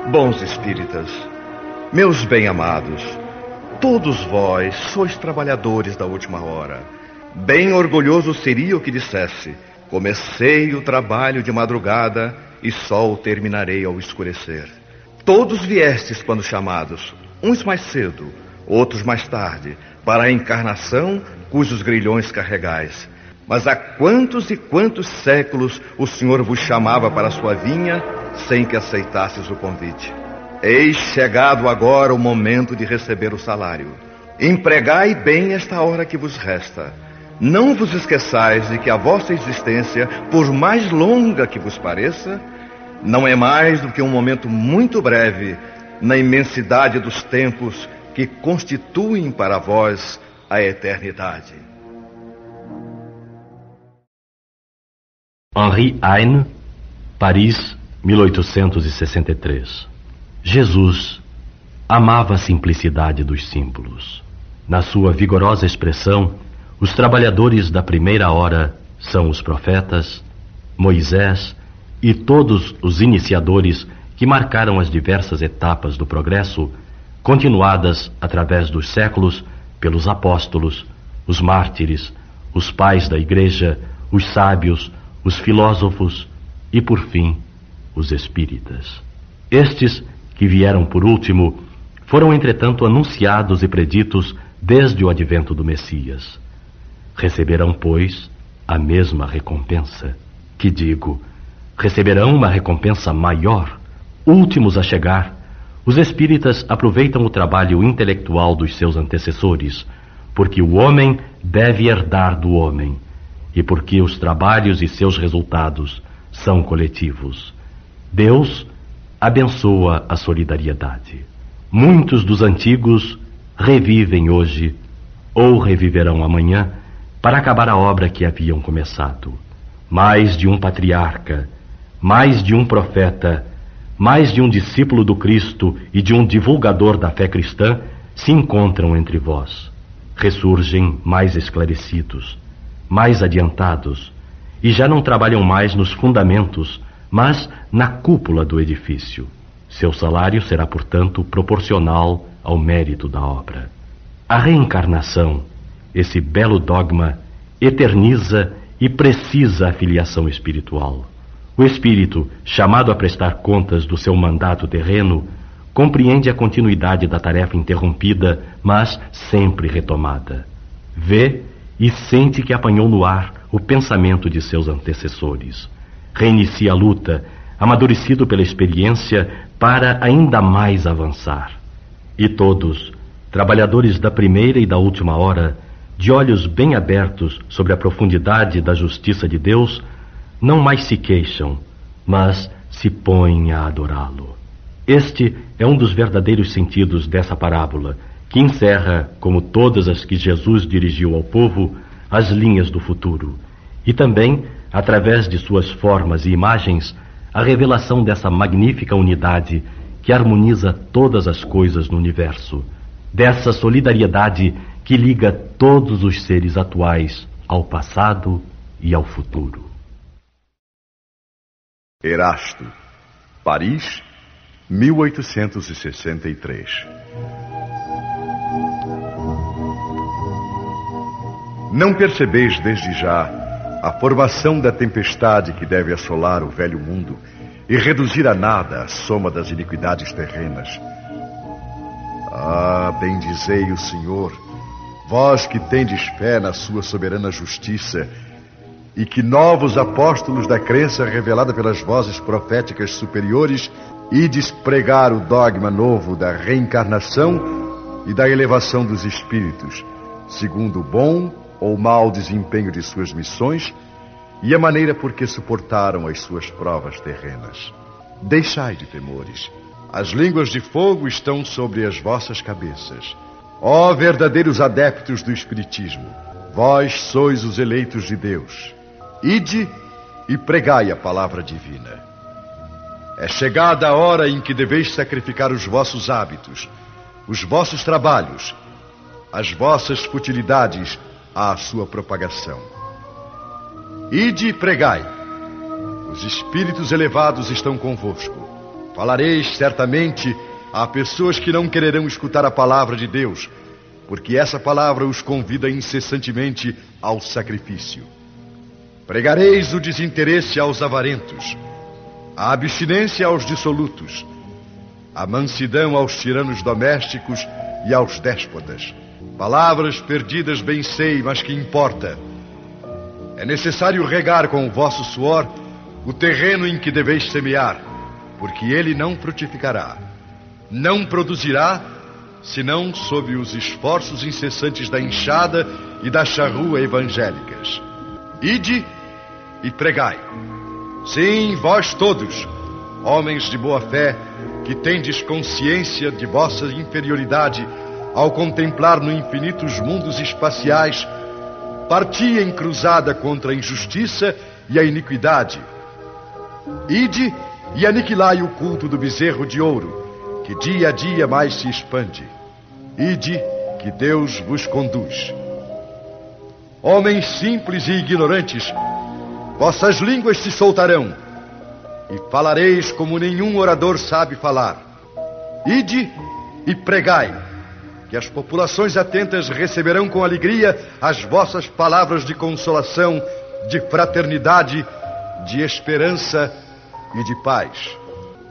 [SPEAKER 10] Bons espíritas, meus bem-amados, todos vós sois trabalhadores da última hora. Bem orgulhoso seria o que dissesse: comecei o trabalho de madrugada e só o terminarei ao escurecer. Todos viestes quando chamados, uns mais cedo, outros mais tarde, para a encarnação cujos grilhões carregais. Mas há quantos e quantos séculos o Senhor vos chamava para a sua vinha, sem que aceitasses o convite. Eis chegado agora o momento de receber o salário. Empregai bem esta hora que vos resta. Não vos esqueçais de que a vossa existência, por mais longa que vos pareça, não é mais do que um momento muito breve na imensidade dos tempos que constituem para vós a eternidade.
[SPEAKER 11] Henri Heine, Paris, 1863. Jesus amava a simplicidade dos símbolos. Na sua vigorosa expressão, os trabalhadores da primeira hora são os profetas, Moisés e todos os iniciadores que marcaram as diversas etapas do progresso, continuadas através dos séculos pelos apóstolos, os mártires, os pais da igreja, os sábios, os filósofos e, por fim, os espíritas. Estes, que vieram por último, foram, entretanto, anunciados e preditos desde o advento do Messias. Receberão, pois, a mesma recompensa. Que digo, receberão uma recompensa maior. Últimos a chegar, os espíritas aproveitam o trabalho intelectual dos seus antecessores, porque o homem deve herdar do homem, e porque os trabalhos e seus resultados são coletivos. Deus abençoa a solidariedade. Muitos dos antigos revivem hoje ou reviverão amanhã para acabar a obra que haviam começado. Mais de um patriarca, mais de um profeta, mais de um discípulo do Cristo e de um divulgador da fé cristã se encontram entre vós. Ressurgem mais esclarecidos, mais adiantados, e já não trabalham mais nos fundamentos, mas na cúpula do edifício. Seu salário será, portanto, proporcional ao mérito da obra. A reencarnação, esse belo dogma, eterniza e precisa a filiação espiritual. O espírito, chamado a prestar contas do seu mandato terreno, compreende a continuidade da tarefa interrompida, mas sempre retomada. Vê e sente que apanhou no ar o pensamento de seus antecessores. Reinicia a luta, amadurecido pela experiência, para ainda mais avançar. E todos, trabalhadores da primeira e da última hora, de olhos bem abertos sobre a profundidade da justiça de Deus, não mais se queixam, mas se põem a adorá-lo. Este é um dos verdadeiros sentidos dessa parábola, que encerra, como todas as que Jesus dirigiu ao povo, as linhas do futuro, e também, através de suas formas e imagens, a revelação dessa magnífica unidade que harmoniza todas as coisas no universo, dessa solidariedade que liga todos os seres atuais ao passado e ao futuro.
[SPEAKER 10] Erasto, Paris, 1863. Não percebeis desde já a formação da tempestade que deve assolar o velho mundo e reduzir a nada a soma das iniquidades terrenas? Ah, bendizei o Senhor, vós que tendes fé na sua soberana justiça e que novos apóstolos da crença revelada pelas vozes proféticas superiores ides pregar o dogma novo da reencarnação e da elevação dos espíritos, segundo o bom ou mau desempenho de suas missões e a maneira por que suportaram as suas provas terrenas. Deixai de temores. As línguas de fogo estão sobre as vossas cabeças. Ó verdadeiros adeptos do Espiritismo, vós sois os eleitos de Deus. Ide e pregai a palavra divina. É chegada a hora em que deveis sacrificar os vossos hábitos, os vossos trabalhos, as vossas futilidades à sua propagação. Ide e pregai. Os espíritos elevados estão convosco. Falareis certamente a pessoas que não quererão escutar a palavra de Deus, porque essa palavra os convida incessantemente ao sacrifício. Pregareis o desinteresse aos avarentos, a abstinência aos dissolutos, a mansidão aos tiranos domésticos e aos déspotas. Palavras perdidas bem sei, mas que importa. É necessário regar com o vosso suor o terreno em que deveis semear, porque ele não frutificará, não produzirá, senão sob os esforços incessantes da enxada e da charrua evangélicas. Ide e pregai. Sim, vós todos, homens de boa fé, que tendes consciência de vossa inferioridade ao contemplar no infinito os mundos espaciais, parti em cruzada contra a injustiça e a iniquidade. Ide e aniquilai o culto do bezerro de ouro, que dia a dia mais se expande. Ide, que Deus vos conduz. Homens simples e ignorantes, vossas línguas se soltarão, e falareis como nenhum orador sabe falar. Ide e pregai, que as populações atentas receberão com alegria as vossas palavras de consolação, de fraternidade, de esperança e de paz.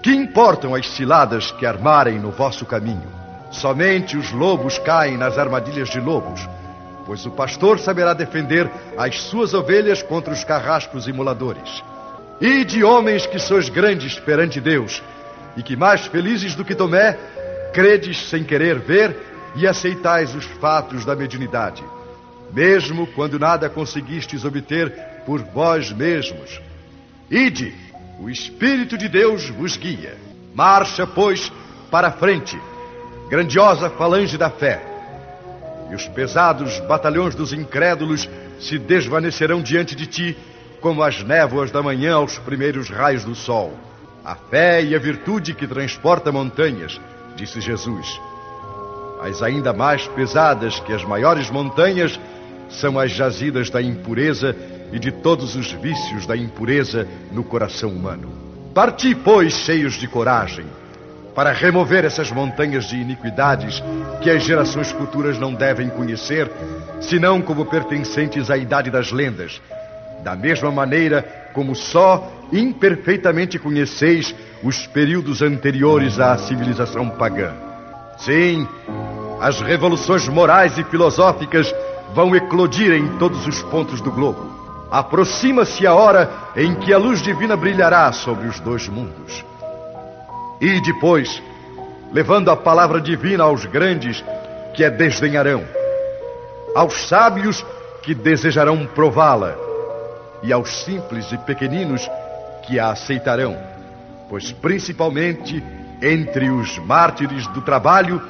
[SPEAKER 10] Que importam as ciladas que armarem no vosso caminho? Somente os lobos caem nas armadilhas de lobos, pois o pastor saberá defender as suas ovelhas contra os carrascos imoladores. Ide, homens que sois grandes perante Deus, e que mais felizes do que Tomé, credes sem querer ver e aceitais os fatos da mediunidade.
[SPEAKER 8] mesmo quando nada conseguistes obter por vós mesmos. Ide, o Espírito de Deus vos guia. Marcha, pois, para a frente, grandiosa falange da fé. E os pesados batalhões dos incrédulos se desvanecerão diante de ti, como as névoas da manhã aos primeiros raios do sol. A fé e a virtude que transporta montanhas, disse Jesus. Mas ainda mais pesadas que as maiores montanhas são as jazidas da impureza e de todos os vícios da impureza no coração humano. Parti, pois, cheios de coragem, para remover essas montanhas de iniquidades que as gerações futuras não devem conhecer, senão como pertencentes à idade das lendas, da mesma maneira como só imperfeitamente conheceis os períodos anteriores à civilização pagã. Sim, as revoluções morais e filosóficas vão eclodir em todos os pontos do globo. Aproxima-se a hora em que a luz divina brilhará sobre os dois mundos. E depois, levando a palavra divina aos grandes que a desdenharão, aos sábios que desejarão prová-la, e aos simples e pequeninos que a aceitarão, pois principalmente entre os mártires do trabalho,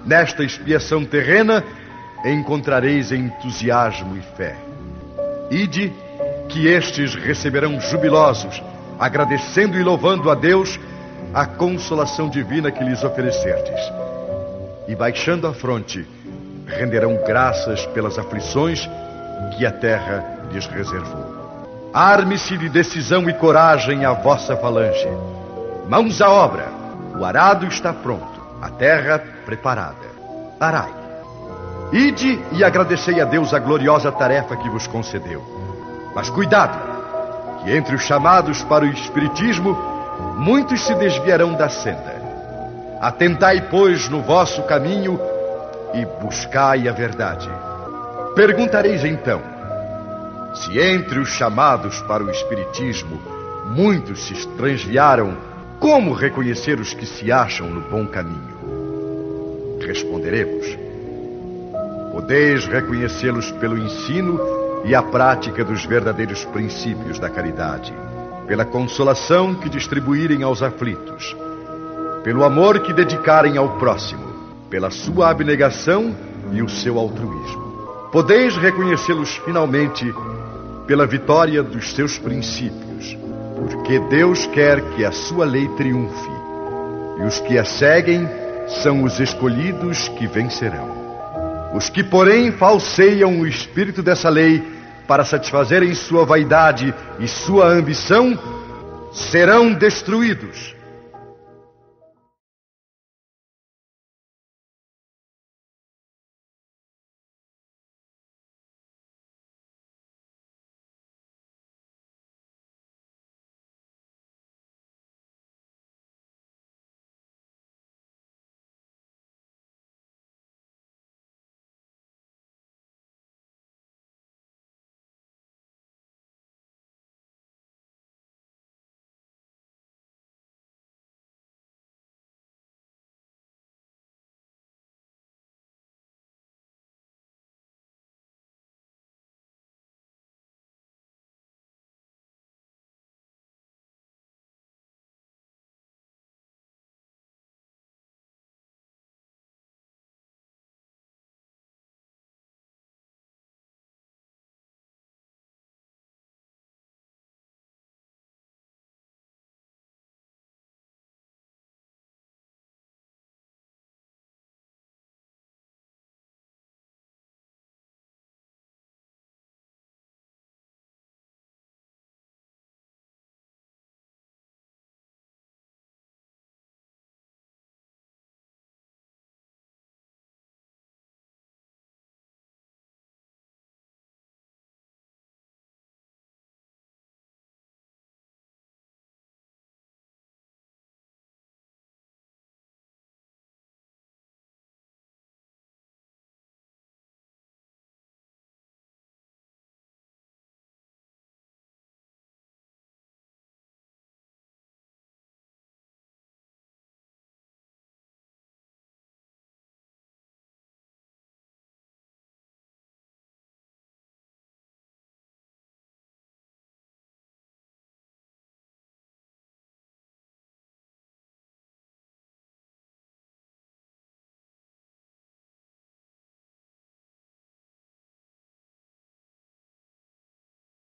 [SPEAKER 8] nesta expiação terrena, encontrareis entusiasmo e fé. Ide, que estes receberão jubilosos, agradecendo e louvando a Deus a consolação divina que lhes oferecerdes. E baixando a fronte, renderão graças pelas aflições que a terra lhes reservou. Arme-se de decisão e coragem a vossa falange. Mãos à obra. O arado está pronto, a terra preparada. Arai. Ide e agradecei a Deus a gloriosa tarefa que vos concedeu. Mas cuidado, que entre os chamados para o Espiritismo, muitos se desviarão da senda. Atentai, pois, no vosso caminho e buscai a verdade. Perguntareis então, se entre os chamados para o Espiritismo muitos se transviaram, como reconhecer os que se acham no bom caminho? Responderemos: podeis reconhecê-los pelo ensino e a prática dos verdadeiros princípios da caridade, pela consolação que distribuírem aos aflitos, pelo amor que dedicarem ao próximo, pela sua abnegação e o seu altruísmo. Podeis reconhecê-los finalmente pela vitória dos seus princípios, porque Deus quer que a sua lei triunfe, e os que a seguem são os escolhidos que vencerão. Os que, porém, falseiam o espírito dessa lei para satisfazerem sua vaidade e sua ambição, serão destruídos.